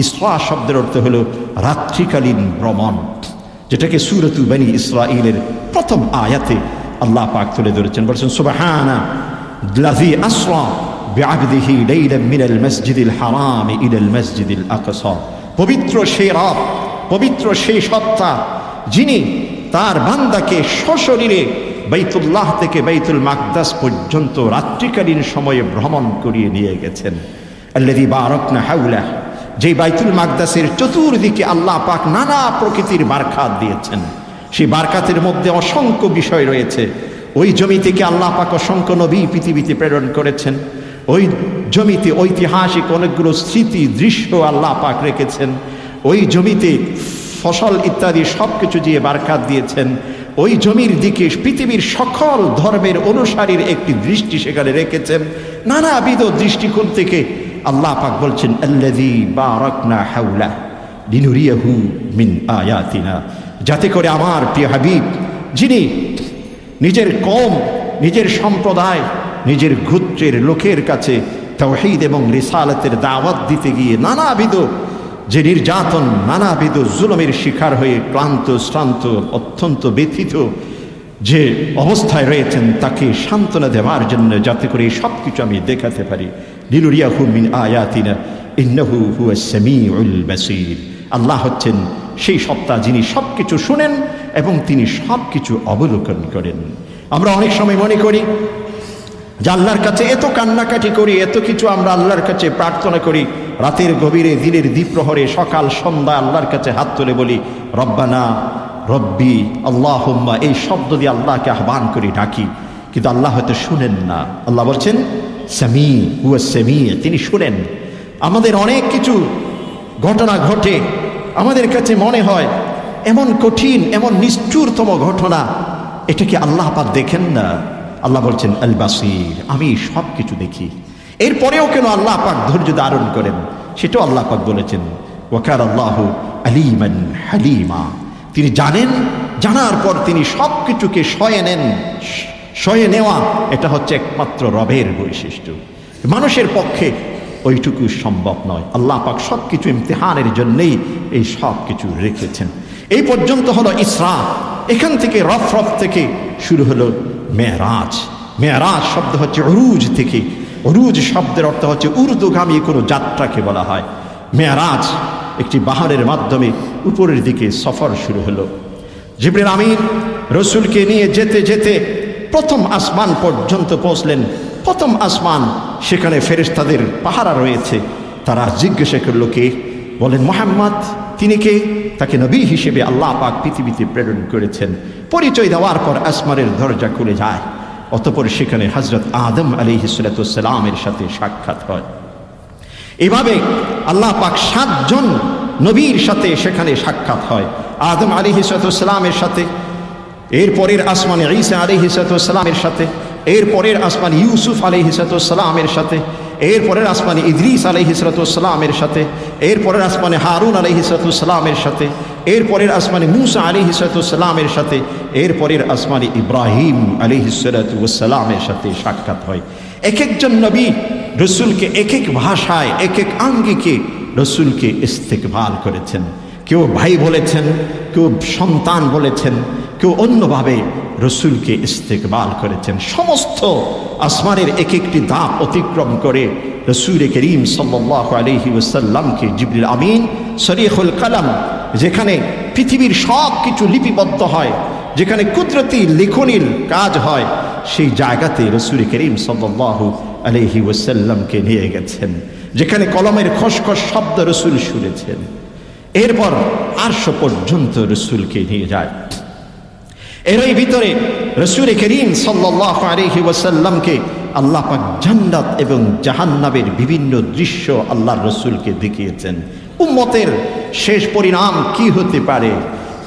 ইসরা শব্দের অর্থ হলো রাত্রিকালীন ভ্রমণ, যেটাকে সূরাত বনী ইসরাঈলের প্রথম আয়াতে আল্লাহ পাক তুলে ধরেছেন। বলছেন সুবহানা লাযী আসরা বিআবদিহি লাইলাম মিনাল মসজিদিল হারাম ইলাল মসজিদিল আকসা। পবিত্র সেই রব, পবিত্র সেই সত্তা, যিনি তার বান্দাকে সশরীরে বাইতুল্লাহ থেকে বাইতুল মাকদাস পর্যন্ত রাত্রিকালীন সময়ে ভ্রমণ করিয়ে নিয়ে গেছেন। আল্লাযী বারাকনা হাওলা, যেই বাইতুল মাকদাসের চতুর্দিকে আল্লাহ পাক নানা প্রকৃতির বারকাত দিয়েছেন। সেই বারকাতের মধ্যে অসংখ্য বিষয় রয়েছে। ওই জমি থেকে আল্লাহ পাক অসংখ্য নবী পৃথিবীতে প্রেরণ করেছেন। ওই জমিতে ঐতিহাসিক অনেকগুলো স্মৃতি দৃশ্য আল্লাহ পাক রেখেছেন। ওই জমিতে ফসল ইত্যাদি সব কিছু দিয়ে বারকাত দিয়েছেন। ওই জমির দিকে পৃথিবীর সকল ধর্মের অনুসারীর একটি দৃষ্টি সেখানে রেখেছেন। নানাবিধ দৃষ্টিকোণ থেকে আল্লাহ পাক বলছেন আল্লাযী বারাকনা হাওলা লিনুরিয়াহু মিন আয়াতিনা, যাতে করে আমার প্রিয় হাবিব, যিনি নিজের কওম, নিজের সম্প্রদায়, নিজের গোত্রের লোকের কাছে তাওহীদ এবং রিসালাতের দাওয়াত দিতে গিয়ে নানাবিধ যে নির্যাতন, নানাবিধ জুলুমের শিকার হয়ে ক্লান্ত শ্রান্ত অত্যন্ত ব্যথিত যে অবস্থায় রয়েছেন, তাকে সান্ত্বনা দেওয়ার জন্য, যাতে করে সব কিছু আমি দেখাতে পারি। লিনুরিয়াহু মিন আয়াতিনা ইন্নাহু হুয়াস সামিউল বাসীর। আল্লাহ হচ্ছেন সেই সত্তা যিনি সব কিছু শুনেন এবং তিনি সব কিছু অবলোকন করেন। আমরা অনেক সময় মনে করি যে আল্লাহর কাছে এত কান্নাকাটি করি, এত কিছু আমরা আল্লাহর কাছে প্রার্থনা করি, রাতের গভীরে, দিনের দ্বিপ্রহরে, সকাল সন্ধ্যা আল্লাহর কাছে হাত তুলে বলি রব্বানা রব্বি আল্লাহুম্মা, এই শব্দ দিয়ে আল্লাহকে আহ্বান করি, ডাকি, কিন্তু আল্লাহ হয়তো শুনেন না। আল্লাহ বলছেন সামি হুয়া সামি, তিনি শুনেন। আমাদের অনেক কিছু ঘটনা ঘটে, আমাদের কাছে মনে হয় এমন কঠিন, এমন নিষ্ঠুরতম ঘটনা, এটা কি আল্লাহ পাক দেখেন না? আল্লাহ বলছেন আল বাসির, আমি সব কিছু দেখি। এরপরেও কেন আল্লাহ পাক ধৈর্য ধারণ করেন, সেটাও আল্লাহ পাক বলেছেন ওয়াকার আল্লাহু আলিমান হালিমা, তিনি জানেন, জানার পর তিনি সব কিছুকে সয়ে নেন। সয়ে নেওয়া এটা হচ্ছে একমাত্র রবের বৈশিষ্ট্য, মানুষের পক্ষে ওইটুকু সম্ভব নয়। আল্লাহ পাক সব কিছু ইমতিহানের জন্যেই এই সব কিছু রেখেছেন। এই পর্যন্ত হলো ইসরা, এখান থেকে রফ থেকে শুরু হলো মেরাজ। মেরাজ শব্দ হচ্ছে উরুজ থেকে, উরুজ শব্দের অর্থ হচ্ছে ঊর্ধ্বগামী কোনো যাত্রাকে বলা হয়। মেরাজ একটি বাহনের মাধ্যমে উপরের দিকে সফর শুরু হলো। জিবরিল আমিন রসুলকে নিয়ে যেতে যেতে প্রথম আসমান পর্যন্ত পৌঁছলেন। প্রথম আসমান, সেখানে ফেরেশতাদের পাহারা রয়েছে। তারা জিজ্ঞাসা করল কে? বলেন মুহাম্মদ। তিনি কে? তাকে নবী হিসেবে আল্লাহ পাক পৃথিবীতে প্রেরণ করেছেন। পরিচয় দেওয়ার পর আসমানের দরজা খুলে যায়। অতঃপর সেখানে হযরত আদম আলাইহিস সালামের সাথে সাক্ষাৎ হয়। এভাবে আল্লাহ পাক 7 জন নবীর সাথে সেখানে সাক্ষাৎ হয়। আদম আলাইহিস সালামের সাথে, এরপরের আসমানে ঈসা আলাইহিস সালামের সাথে, এরপরের আসমানে ইউসুফ আলাইহিস সালামের সাথে, এরপরের আসমানে ইদ্রিস আলাইহিস সালামের সাথে, এরপরের আসমানে হারুন আলাইহিস সালামের সাথে, এরপরের আসমানে মূসা আলাইহিস সালামের সাথে, এরপরের আসমানে ইব্রাহিম আলাইহিস সালামের সাথে সাক্ষাৎ হয়। এক একজন নবী রসুলকে এক এক ভাষায়, এক এক আঙ্গিকে রসুলকে ইস্তেকবাল করেছেন। কেউ ভাই বলেছেন, কেউ সন্তান বলেছেন, কেউ অন্যভাবে রসুলকে ইস্তেকবাল করেছেন। সমস্ত আসমানের এক একটি ধাপ অতিক্রম করে রসুল করিম সাল্লাল্লাহু আলাইহি ওয়াসাল্লামকে জিবরিল আমিন সরিহুল কালাম, যেখানে পৃথিবীর সব কিছু লিপিবদ্ধ হয়, যেখানে কুদরতি লিখনির কাজ হয়, সেই জায়গাতে রসুল করিম সাল্লাল্লাহু আলাইহি ওয়াসাল্লামকে নিয়ে গেছেন, যেখানে কলমের খসখস শব্দ রসুল শুনেছেন। এরপর আরশ পর্যন্ত রসুলকে নিয়ে যায়। এরই ভিতরে রসুল করিম সাল্লাল্লাহু আলাইহি ওয়াসাল্লামকে আল্লাহ পাক জান্নাত এবং জাহান্নামের বিভিন্ন দৃশ্য আল্লাহর রসুলকে দেখিয়েছেন। উম্মতের শেষ পরিণাম কি হতে পারে,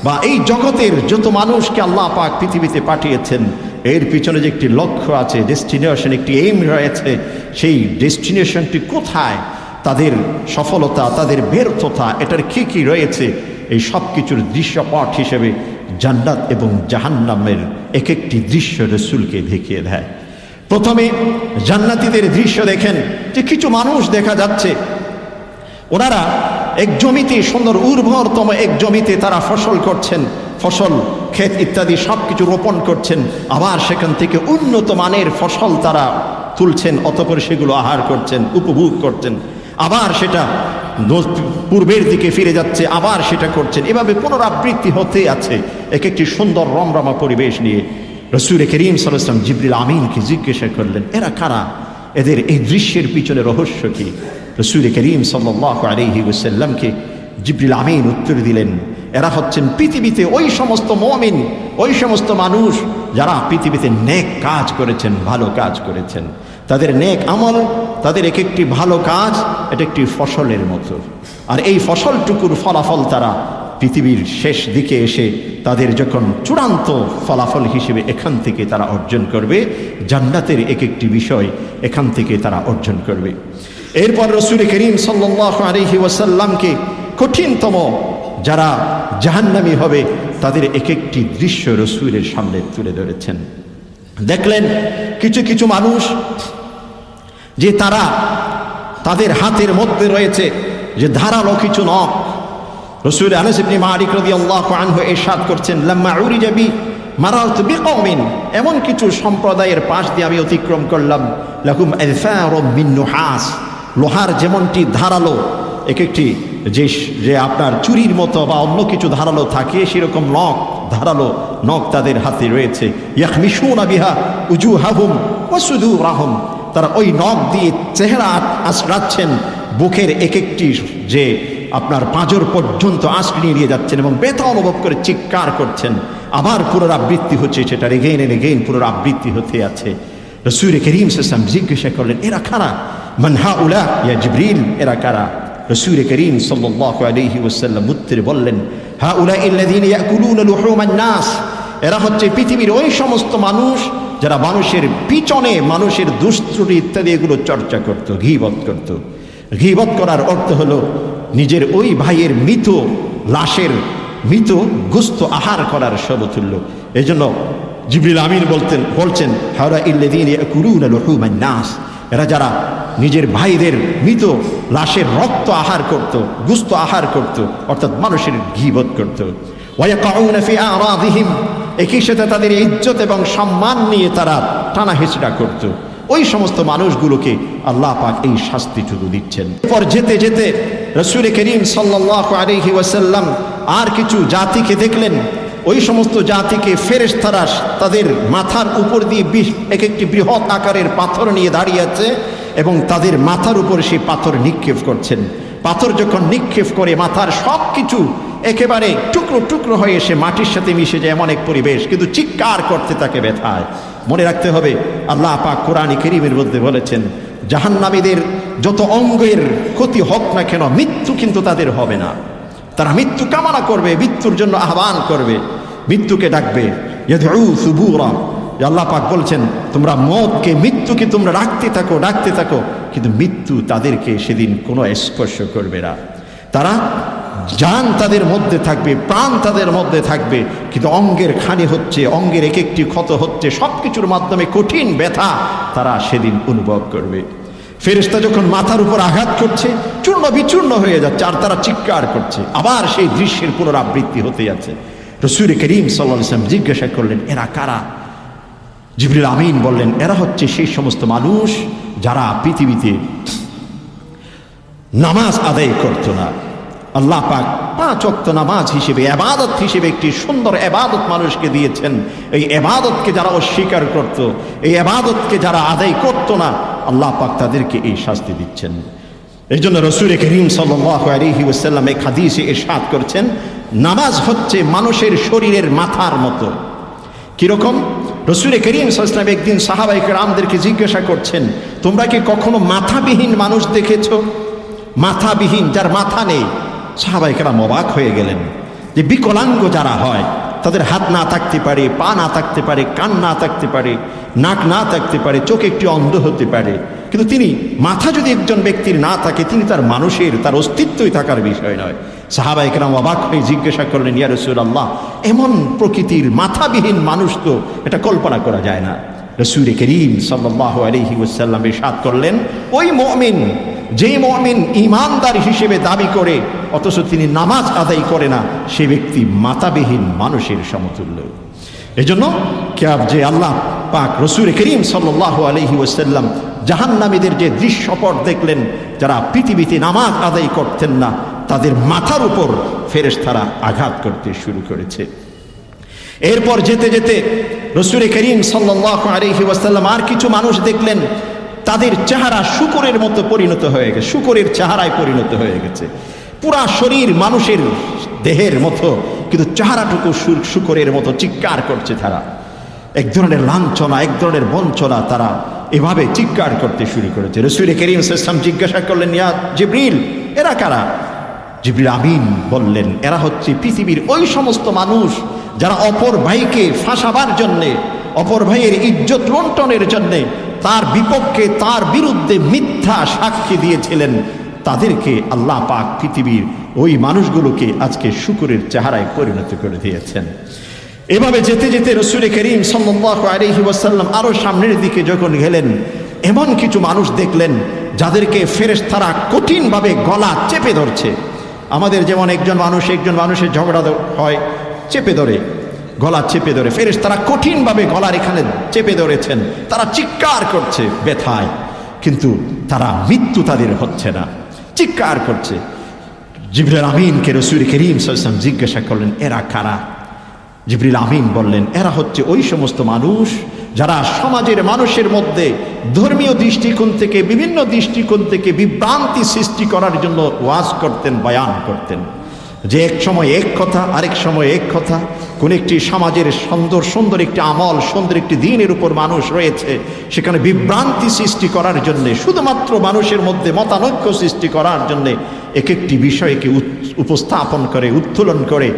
বা এই জগতের যত মানুষকে আল্লাহ পাক পৃথিবীতে পাঠিয়েছেন, এর পিছনে যে একটি লক্ষ্য আছে, ডেস্টিনেশন, একটি এইম রয়েছে, সেই ডেস্টিনেশনটি কোথায়, তাদের সফলতা, তাদের ব্যর্থতা, এটার কি কি রয়েছে, এই সব কিছুর দৃশ্যপট হিসেবে জান্নাত এবং জাহান্নামের এক একটি দৃশ্য রসুলকে দেখিয়ে দেয়। প্রথমে জান্নাতীদের দৃশ্য দেখেন যে কিছু মানুষ দেখা যাচ্ছে, ওনারা এক জমিতে, সুন্দর উর্বরতম এক জমিতে তারা ফসল করছেন, ফসল ক্ষেত ইত্যাদি সব কিছু রোপণ করছেন, আবার সেখান থেকে উন্নত মানের ফসল তারা তুলছেন, অতঃপর সেগুলো আহার করছেন, উপভোগ করছেন, আবার সেটা পূর্বের দিকে ফিরে যাচ্ছে, আবার সেটা করছেন। এভাবে পুনরাবৃত্তি হতে আছে এক একটি সুন্দর রমরমা পরিবেশ নিয়ে। রসুল করিম সাল্লাল্লাহু আলাইহি ওয়াসাল্লাম জিবরিল আমিনকে জিজ্ঞাসা করলেন, এরা কারা, এদের এই দৃশ্যের পিছনে রহস্য কি? রসুল করিম সাল্লাল্লাহু আলাইহি ওয়াসাল্লামকে জিবরিল আমিন উত্তর দিলেন, এরা হচ্ছেন পৃথিবীতে ওই সমস্ত মুমিন, ওই সমস্ত মানুষ যারা পৃথিবীতে নেক কাজ করেছেন, ভালো কাজ করেছেন। তাদের নেক আমল, তাদের এক একটি ভালো কাজ, এটা একটি ফসলের মতো, আর এই ফসলটুকুর ফলাফল তারা পৃথিবীর শেষ দিকে এসে তাদের যখন চূড়ান্ত ফলাফল হিসেবে এখান থেকে তারা অর্জন করবে, জান্নাতের এক একটি বিষয় এখান থেকে তারা অর্জন করবে। এরপর রসুল করিম সাল্লাল্লাহু আলাইহি ওয়াসাল্লামকে কঠিনতম যারা জাহান্নামী হবে তাদের এক একটি দৃশ্য রসুলের সামনে তুলে ধরেছেন। দেখলেন কিছু কিছু মানুষ যে তারা, তাদের হাতের মধ্যে রয়েছে যে ধারালো কিছু নখ। রসুল আনাস ইবনে মালিক রাদিয়াল্লাহু আনহু ইরশাদ করছেন, লাম্মা উরিজা বি মারারতু বিকওমিন, এমন কিছু সম্প্রদায়ের পাশ দিয়ে আমি অতিক্রম করলাম, লাহুম আযফারুম মিন নুহাস, লোহার যেমনটি ধারালো এক একটি যে আপনার চুরির মতো বা অন্য কিছু ধারালো থাকে, সেরকম নখ, ধারালো নখ তাদের হাতে রয়েছে। ইয়াখমিশুনা বিহা উজুহাহুম ওয়া সুদুরাহুম, তারা ওই নখ দিয়ে চেহারা আঁচড়াচ্ছেন, বুকের এক একটি যে আপনার পাঁজর পর্যন্ত আঁচড়িয়ে নিয়ে যাচ্ছেন এবং ব্যথা অনুভব করে চিৎকার করছেন। আবার পুনরাবৃত্তি হচ্ছে, সেটা এগেইন পুনরাবৃত্তি হতে আছে। রাসূল করিম সাল্লাল্লাহু আলাইহি ওয়াসাল্লাম জিজ্ঞাসা করলেন, এরা কারা? মান হাউলা ইয়া জিবরিল, এরা কারা? রাসূল করিম সাল্লাল্লাহু আলাইহি ওয়াসাল্লাম উত্তরে বললেন, হাউলা আল্লাযীনা ইয়াকুলুনা লুহুমান নাস, এরা হচ্ছে পৃথিবীর ওই সমস্ত মানুষ যারা মানুষের পিছনে মানুষের দুষ্ত্রুটি ইত্যাদি এগুলো চর্চা করত, গীবত করত। গীবত করার অর্থ হলো নিজের ওই ভাইয়ের মৃত লাশের মৃত গোস্ত আহার করার সমতুল্য। এই জন্য জিবরিল আমিন বলছেন হাউলা আল্লাযীনা ইয়াকুলুনা লুহুমান নাস, এরা যারা নিজের ভাইদের মৃত লাশের রক্ত আহার করত, গোস্ত আহার করত, অর্থাৎ মানুষের গীবত করত। ওয়ায়াকাউনা ফি আরাদিহিম, একই সাথে তাদের ইজ্জত এবং সম্মান নিয়ে তারা টানা হেঁচড়া করত। ওই সমস্ত মানুষগুলোকে আল্লাহ পাক এই শাস্তিটুকু দিচ্ছেন। এরপর যেতে যেতে রাসূল করিম সাল্লাল্লাহু আলাইহি ওয়াসাল্লাম আর কিছু জাতিকে দেখলেন। ওই সমস্ত জাতিকে ফেরেশতারা তাদের মাথার উপর দিয়ে এক একটি বৃহৎ আকারের পাথর নিয়ে দাঁড়িয়ে আছে এবং তাদের মাথার উপর সেই পাথর নিক্ষেপ করছেন। পাথর যখন নিক্ষেপ করে মাথার সব কিছু একেবারে টুকরো টুকরো হয়ে এসে মাটির সাথে মিশে যায়, এমন এক পরিবেশ, কিন্তু চিৎকার করতে থাকে ব্যথায়। মনে রাখতে হবে আল্লাহ পাক কোরআন কারীমের মধ্যে বলেছেন, জাহান্নামীদের যত অঙ্গের ক্ষতি হোক না কেন মৃত্যু কিন্তু তাদের হবে না। তারা মৃত্যু কামনা করবে, মৃত্যুর জন্য আহ্বান করবে, মৃত্যুকে ডাকবে। ইয়াদউ সুবুরা, আল্লাহ পাক বলছেন তোমরা মওতকে, মৃত্যুকে তোমরা ডাকতে থাকো, কিন্তু মৃত্যু তাদেরকে সেদিন কোনো স্পর্শ করবে না। তারা জান তাদের মধ্যে থাকবে, প্রাণ তাদের মধ্যে থাকবে, কিন্তু অঙ্গের খানি হচ্ছে, অঙ্গের এক একটি ক্ষত হচ্ছে, সব কিছুর মাধ্যমে কঠিন ব্যথা তারা সেদিন অনুভব করবে। ফেরেশতা যখন মাথার উপর আঘাত করছে, চূর্ণ বিচূর্ণ হয়ে যাচ্ছে, আর তারা চিৎকার করছে। আবার সেই দৃশ্যের পুনরাবৃত্তি হতে যাচ্ছে। রাসূল করিম সাল্লাল্লাহু আলাইহি ওয়াসাল্লাম জিজ্ঞাসা করলেন, এরা কারা? জিবরিল আমিন বললেন, এরা হচ্ছে সেই সমস্ত মানুষ যারা পৃথিবীতে নামাজ আদায় করত না। আল্লাহ পাক 5 ওয়াক্ত নামাজ হিসেবে, ইবাদত হিসেবে একটি সুন্দর ইবাদত মানুষকে দিয়েছেন। এই ইবাদতকে যারা অস্বীকার করত, এই ইবাদতকে যারা আদায় করত না, আল্লাহ পাক তাদেরকে এই শাস্তি দিচ্ছেন। এই জন্য রাসূল করিম সাল্লাল্লাহু আলাইহি ওয়াসাল্লাম এক হাদিসে ইরশাদ করেছেন, নামাজ হচ্ছে মানুষের শরীরের মাথার মতো। কিরকম? রাসূল করিম সাল্লাল্লাহু আলাইহি ওয়াসাল্লাম একদিন সাহাবায়ে কেরামদেরকে জিজ্ঞাসা করছেন, তোমরা কি কখনো মাথাবিহীন মানুষ দেখেছো? মাথাবিহীন, যার মাথা নেই। সাহাবায়ে কেরাম অবাক হয়ে গেলেন যে বিকলাঙ্গ যারা হয়, তাদের হাত না থাকতে পারে, পা না থাকতে পারে, কান না থাকতে পারে, নাক না থাকতে পারে, চোখ একটি অন্ধ হতে পারে, কিন্তু তিনি মাথা যদি একজন ব্যক্তির না থাকে, তিনি তার মানুষের, তার অস্তিত্বই থাকার বিষয় নয়। সাহাবায়ে কেরাম অবাক হয়ে জিজ্ঞাসা করলেন, ইয়া রাসূলুল্লাহ, এমন প্রকৃতির মাথাবিহীন মানুষ তো এটা কল্পনা করা যায় না। রাসূল করিম সাল্লাল্লাহু আলাইহি ওয়াসাল্লাম ইরশাদ করলেন, ওই মুমিন, যে মুমিন ঈমানদার হিসেবে দাবি করে অথচ তিনি নামাজ আদায় করে না, সে ব্যক্তি মাথাবিহীন মানুষের সমতুল্য। এজন্য যে আল্লাহ পাক রাসূল করিম সাল্লাল্লাহু আলাইহি ওয়াসাল্লাম জাহান্নামীদের যে দৃশ্যপট দেখলেন, যারা পৃথিবীতে নামাজ আদায় করতেন না, তাদের মাথার উপর ফেরেশতারা আঘাত করতে শুরু করেছে। এরপর যেতে যেতে রাসূল করিম সাল্লাল্লাহু আলাইহি ওয়াসাল্লাম আর কিছু মানুষ দেখলেন, তাদের চেহারা শূকরের মতো পরিণত হয়ে গেছে, শূকরের চেহারায় পরিণত হয়ে গেছে। পুরা শরীর মানুষের দেহের মতো, কিন্তু চেহারাটুকু শূকরের মতো চিৎকার করছে। তারা এক ধরনের লাঞ্ছনা, এক ধরনের বঞ্চনা, তারা এভাবে চিৎকার করতে শুরু করেছে। রাসূল করিম সাল্লাল্লাহু আলাইহি ওয়াসাল্লাম জিজ্ঞাসা করলেন, ইয়া জিবরিল, এরা কারা? জিবরিল আমিন বললেন, এরা হচ্ছে পৃথিবীর ওই সমস্ত মানুষ যারা অপর ভাইকে ফাঁসাবার জন্যে, অপর ভাইয়ের ইজ্জত লুণ্ঠনের জন্যে, তার বিপক্ষে, তার বিরুদ্ধে মিথ্যা সাক্ষী দিয়েছিলেন। তাদেরকে আল্লাহ পাক পৃথিবীর ওই মানুষগুলোকে আজকে শূকরের চেহারায় পরিণত করে দিয়েছেন। এভাবে যেতে যেতে রাসূল করিম সাল্লাল্লাহু আলাইহি ওয়াসাল্লাম আরো সামনের দিকে যখন গেলেন, এমন কিছু মানুষ দেখলেন যাদেরকে ফেরেশতারা কঠিনভাবে গলা চেপে ধরছে। আমাদের যেমন একজন মানুষের ঝগড়া হয়, চেপে ধরে, গলা চেপে ধরে, ফেরেশতারা কঠিনভাবে গলার এখানে চেপে ধরেছেন। তারা চিৎকার করছে ব্যথায়, কিন্তু তারা মৃত্যু তাদের হচ্ছে না, চিৎকার করছে। জিবরিল আমিনকে রাসূল করিম সাল্লাল্লাহু আলাইহি ওয়াসাল্লাম জিজ্ঞাসা করলেন, এরা কারা? জিবরিল আমিন বললেন, এরা হচ্ছে ওই সমস্ত মানুষ যারা সমাজের মানুষের মধ্যে ধর্মীয় দৃষ্টিকোণ থেকে বিভিন্ন দৃষ্টিকোণ থেকে বিভ্রান্তি সৃষ্টি করার জন্য ওয়াজ করতেন, বয়ান করতেন, যে এক সময় এক কথা, আরেক সময় এক কথা। কোন একটি সমাজের সুন্দর সুন্দর একটি আমল, সুন্দর একটি দিনের উপর মানুষ রয়েছে, সেখানে বিভ্রান্তি সৃষ্টি করার জন্যে, শুধুমাত্র মানুষের মধ্যে মতানৈক্য সৃষ্টি করার জন্যে এক একটি বিষয়কে উপস্থাপন করে, উত্তোলন করে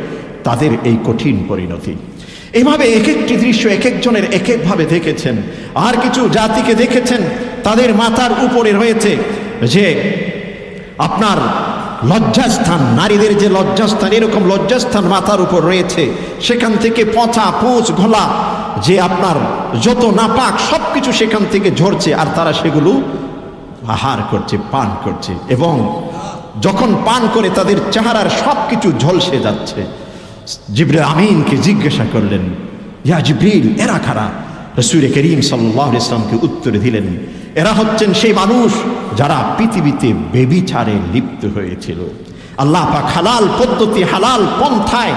তাদের এই কঠিন পরিণতি। এভাবে এক একটি দৃশ্য এক একজনের এক একভাবে দেখেছেন। আর কিছু জাতিকে দেখেছেন, তাদের মাথার উপরে রয়েছে যে আপনার লজ্জাস্থান, নারীদের যে লজ্জাস্থান, এরকম লজ্জাস্থান মাথার উপর রয়েছে, সেখান থেকে পচা পুঁচ ঘোলা যে আপনার যত নাপাক সব কিছু সেখান থেকে ঝরছে, আর তারা সেগুলো আহার করছে, পান করছে, এবং যখন পান করে তাদের চেহারার সব কিছু ঝলসে যাচ্ছে। জিবরিল আমিনকে জিজ্ঞাসা করলেন, ইয়া জিবরিল, এরা কারা? রাসূল করিম সাল্লাল্লাহু আলাইহি ওয়াসাল্লামকে উত্তর দিলেন, এরা হচ্ছেন সেই মানুষ যারা পৃথিবীতে ব্যভিচারে লিপ্ত হয়েছিল। আল্লাহ পাক হালাল পদ্ধতি, হালাল পন্থায়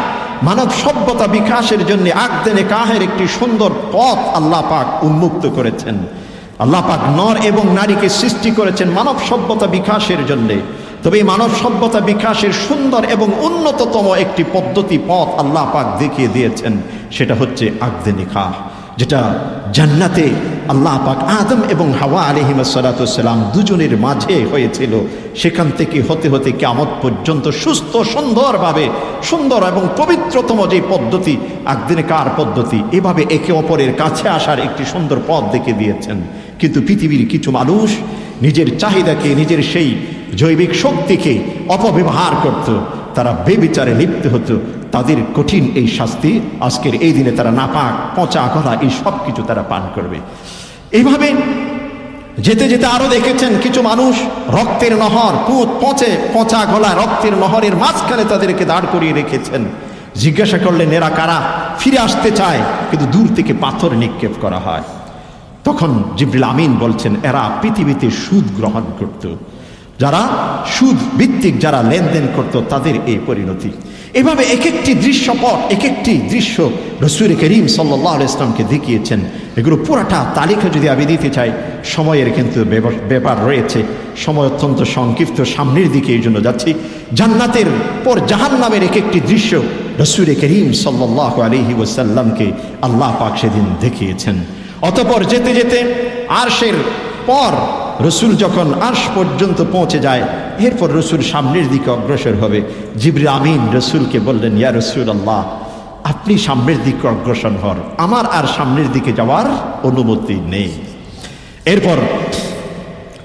মানব সভ্যতা বিকাশের জন্য আকদে নিকাহের একটি সুন্দর পথ আল্লাহ পাক উন্মুক্ত করেছেন। আল্লাহ পাক নর এবং নারীকে সৃষ্টি করেছেন মানব সভ্যতা বিকাশের জন্যে। তবে এই মানব সভ্যতা বিকাশের সুন্দর এবং উন্নততম একটি পদ্ধতি, পথ আল্লাহ পাক দেখিয়ে দিয়েছেন, সেটা হচ্ছে আকদে নিকাহ, যেটা জান্নাতে আল্লাহ পাক আদম এবং হাওয়া আলাইহিস সালাতু ওয়াস সালাম দুজনের মাঝে হয়েছিল। সেখান থেকে হতে হতে কিয়ামত পর্যন্ত সুস্থ সুন্দরভাবে, সুন্দর এবং পবিত্রতম যে পদ্ধতি আকদে নিকাহ পদ্ধতি, এভাবে একে অপরের কাছে আসার একটি সুন্দর পথ দেখিয়ে দিয়েছেন। কিন্তু পৃথিবীর কিছু মানুষ নিজের চাহিদাকে, নিজের সেই জৈবিক শক্তিকে অপব্যবহার করত, তারা বেবিচারে লিপ্ত হতো। তাদের কঠিন এই শাস্তি আজকের এই দিনে তারা নাপাক, পচা গলা এই সব কিছু তারা পান করবে। এইভাবে যেতে যেতে আরো দেখেছেন কিছু মানুষ রক্তের নহর, পচা গলা রক্তের নহরের মাঝখানে তাদেরকে দাঁড় করিয়ে রেখেছেন। জিজ্ঞাসা করলেন, এরা কারা? ফিরে আসতে চায়, কিন্তু দূর থেকে পাথর নিক্ষেপ করা হয়। তখন জিবরিল আমিন বলছেন, এরা পৃথিবীতে সুদ গ্রহণ করত, যারা সুদ ভিত্তিক যারা লেনদেন করত, তাদের এই পরিণতি। এভাবে এক একটি দৃশ্যপট, এক একটি দৃশ্য রাসূল করিম সাল্লাল্লাহু আলাইহি ওয়াসাল্লামকে দেখিয়েছেন। এগুলো পুরাটা তালিকা যদি আমি দিতে চাই, সময়ের কিন্তু ব্যাপার রয়েছে, সময় অত্যন্ত সংক্ষিপ্ত, সামনের দিকে এই জন্য যাচ্ছি। জান্নাতের পর জাহান্নামের এক একটি দৃশ্য রাসূল করিম সাল্লাল্লাহু আলাইহি ওয়াসাল্লামকে আল্লাহ পাক সেদিন দেখিয়েছেন। অতঃপর যেতে যেতে আরশের পর রসুল যখন আরশ পর্যন্ত পৌঁছে যায়, এরপর রসুল সামনের দিকে অগ্রসর হবে। জিবরিল আমিন রসুলকে বললেন, ইয়া রাসূলুল্লাহ, আপনি সামনের দিকে অগ্রসর হন, আমার আর সামনের দিকে যাওয়ার অনুমতি নেই। এরপর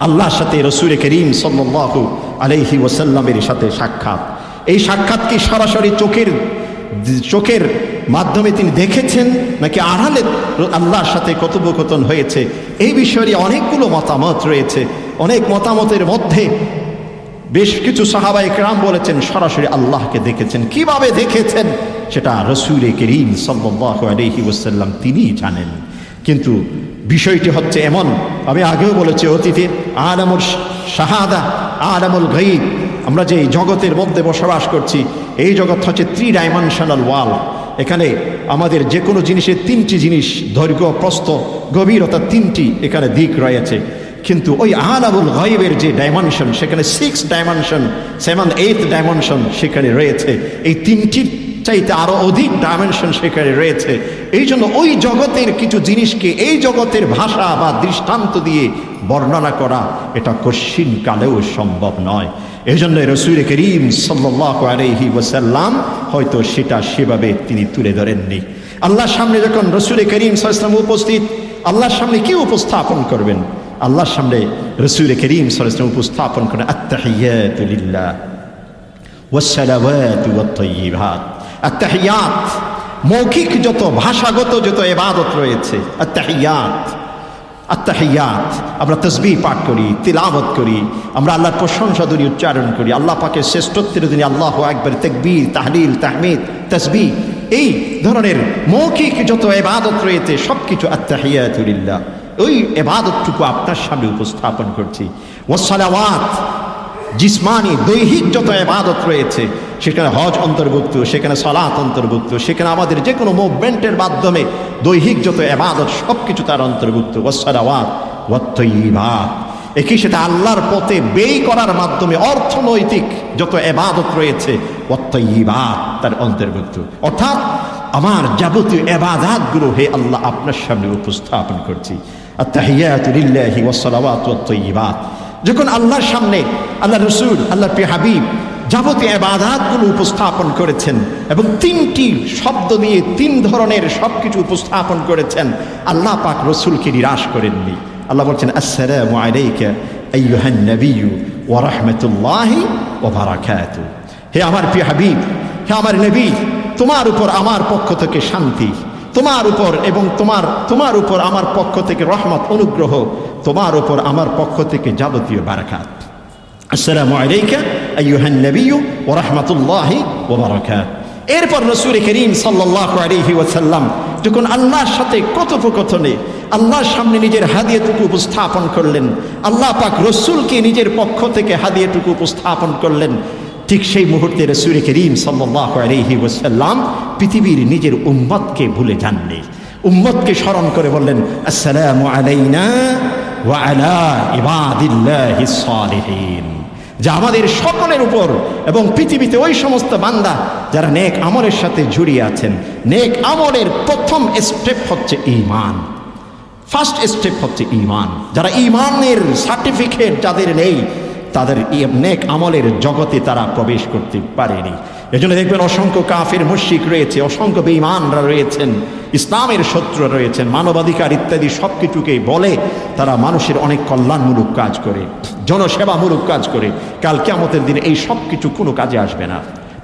আল্লাহর সাথে রাসূল করিম সাল্লাল্লাহু আলাইহি ওয়াসাল্লামের সাথে সাক্ষাৎ। এই সাক্ষাৎ কি সরাসরি চোখের মাধ্যমে তিনি দেখেছেন, নাকি আড়ালে আল্লাহর সাথে কথোপকথন হয়েছে? এই বিষয়ে অনেকগুলো মতামত রয়েছে। অনেক মতামতের মধ্যে বেশ কিছু সাহাবায়ে কেরাম বলেছেন সরাসরি আল্লাহকে দেখেছেন। কিভাবে দেখেছেন সেটা রাসূল করিম সাল্লাল্লাহু আলাইহি ওয়াসাল্লাম তিনিই জানেন। কিন্তু বিষয়টি হচ্ছে এমন, আমি আগেও বলেছি অতীতে, আলামুল শাহাদা, আলামুল গায়ব, আমরা যে জগতের মধ্যে বসবাস করছি, এই জগৎ হচ্ছে 3 ডাইমেনশনাল ওয়ার্ল্ড। এখানে আমাদের যে কোনো জিনিসের 3টি জিনিস, দৈর্ঘ্য, প্রস্থ, গভীরতা, 3টি এখানে দিক রয়েছে। কিন্তু ওই আলামুল গায়বের যে ডাইমেনশন, সেখানে 6 ডাইমেনশন, 7, 8 ডাইমেনশন সেখানে রয়েছে। এই 3টির চাইতে আরো অধিক ডাইমেনশন সেখানে রয়েছে। এই জন্য ওই জগতের কিছু জিনিসকে এই জগতের ভাষা বা দৃষ্টান্ত দিয়ে বর্ণনা করা এটা কঠিন কালেও সম্ভব নয়। এই জন্য রাসূল করিম সাল্লাল্লাহু আলাইহি ওয়াসাল্লাম হয়তো সেটা সেভাবে তিনি তুলে ধরেননি। আল্লাহর সামনে যখন রাসূল করিম সাল্লাল্লাহু আলাইহি ওয়াসাল্লাম উপস্থিত, আল্লাহর সামনে কি উপস্থাপন করবেন? আল্লাহর সামনে রাসূল করিম সাল্লাল্লাহু আলাইহি ওয়াসাল্লাম উপস্থাপন করেন, আত-তাহিয়াতু লিল্লাহ ওয়াস-সালাওয়াতু ওয়াত-তাইয়্যিবাত। আত-তাহিয়াত মৌখিক যত, ভাষাগত যত ইবাদত রয়েছে, আত-তাহিয়াত, আত-তাহিয়াত, আমরা তাসবিহ পাঠ করি, তিলাওয়াত করি, আমরা আল্লাহর প্রশংসা ধরি, উচ্চারণ করি, আল্লাহ পাকের শ্রেষ্ঠত্বের দিনে আল্লাহু আকবার, তাকবীর, তাহলিল, তাহমিদ, তাসবিহ, এই ধরনের মৌখিক যত ইবাদত রয়েছে সবকিছু আত-তাহিয়াতু লিল্লাহ। ওই ইবাদতটুকু আপনার সামনে উপস্থাপন করছি। ওয়াস-সালাওয়াত, জিসমানি দৈহিক যত ইবাদত রয়েছে, সেখানে হজ অন্তর্ভুক্ত, সেখানে সালাত অন্তর্ভুক্ত, সেখানে আমাদের যে কোনো মুভমেন্টের মাধ্যমে দৈহিক যত ইবাদত সব কিছু তার অন্তর্ভুক্ত। ওয়াসসালাওয়াত ওয়াত তাইয়্যিবাত, একই সাথে আল্লাহর পথে ব্যয় করার মাধ্যমে অর্থনৈতিক যত ইবাদত রয়েছে ওয়াত তাইয়্যিবাত তার অন্তর্ভুক্ত। অর্থাৎ আমার যাবতীয় ইবাদতগুলো হে আল্লাহ আপনার সামনে উপস্থাপন করছি। আত-তাহিয়াতু লিল্লাহি ওয়াস-সালাওয়াতু ওয়াত-তাইয়্যিবাত, যখন আল্লাহর সামনে আল্লাহ রসুল আল্লাহর প্রিয় হাবিব যাবতীয় ইবাদতগুলো উপস্থাপন করেছেন এবং তিনটি শব্দ দিয়ে তিন ধরনের সব কিছু উপস্থাপন করেছেন, আল্লাহ পাক রসুলকে নিরাশ করেননি। আল্লাহ বলছেন আসসালামু আলাইকা আইয়ুহান নাবিয়্যু ওয়া রাহমাতুল্লাহি ওয়া বারাকাতুহু, হে আমার প্রিয় হাবিব, হে আমার নবী, তোমার উপর আমার পক্ষ থেকে শান্তি, তোমার উপর এবং তোমার উপর আমার পক্ষ থেকে রহমত অনুগ্রহ, তোমার উপর আমার পক্ষ থেকে যাবতীয় বারাকাত। আসসালামু আলাইকা আইয়ুহান নাবিয়্যু ওয়া রাহমাতুল্লাহি ওয়া বারাকাতুহু। এরপর রাসূল করিম সাল্লাল্লাহু আলাইহি ওয়াসাল্লাম যখন আল্লাহর সাথে কথোপকথনে আল্লাহর সামনে নিজের হাদিয়াটুকু উপস্থাপন করলেন, আল্লাহ পাক রসুলকে নিজের পক্ষ থেকে হাদিয়াটুকু উপস্থাপন করলেন, ঠিক সেই মুহূর্তে রাসূল করিম সাল্লাল্লাহু আলাইহি ওয়াসাল্লাম পৃথিবীর নিজের উম্মতকে ভুলে যাননি। উম্মতকে স্মরণ করে বললেন আসসালামু আলাইনা ওয়া আলা ইবাদিল্লাহিস সালিহিন, যা আমাদের সকলের উপর এবং পৃথিবীতে ওই সমস্ত বান্দা যারা নেক আমলের সাথে জড়িয়ে আছেন। নেক আমলের প্রথম স্টেপ হচ্ছে ঈমান, ফার্স্ট স্টেপ হচ্ছে ঈমান। যারা ঈমানের সার্টিফিকেট যাদের নেই তাদের নেক আমলের জগতে তারা প্রবেশ করতে পারেনি। এজন্য দেখবেন অসংখ্য কাফির মুশরিক রয়েছে, অসংখ্য বেঈমানরা রয়েছেন, ইসলামের শত্রু রয়েছেন, মানবাধিকার ইত্যাদি সব কিছুকেই বলে তারা মানুষের অনেক কল্যাণমূলক কাজ করে, জনসেবামূলক কাজ করে। কাল কিয়ামতের দিনে এই সব কিছু কোনো কাজে আসবে না,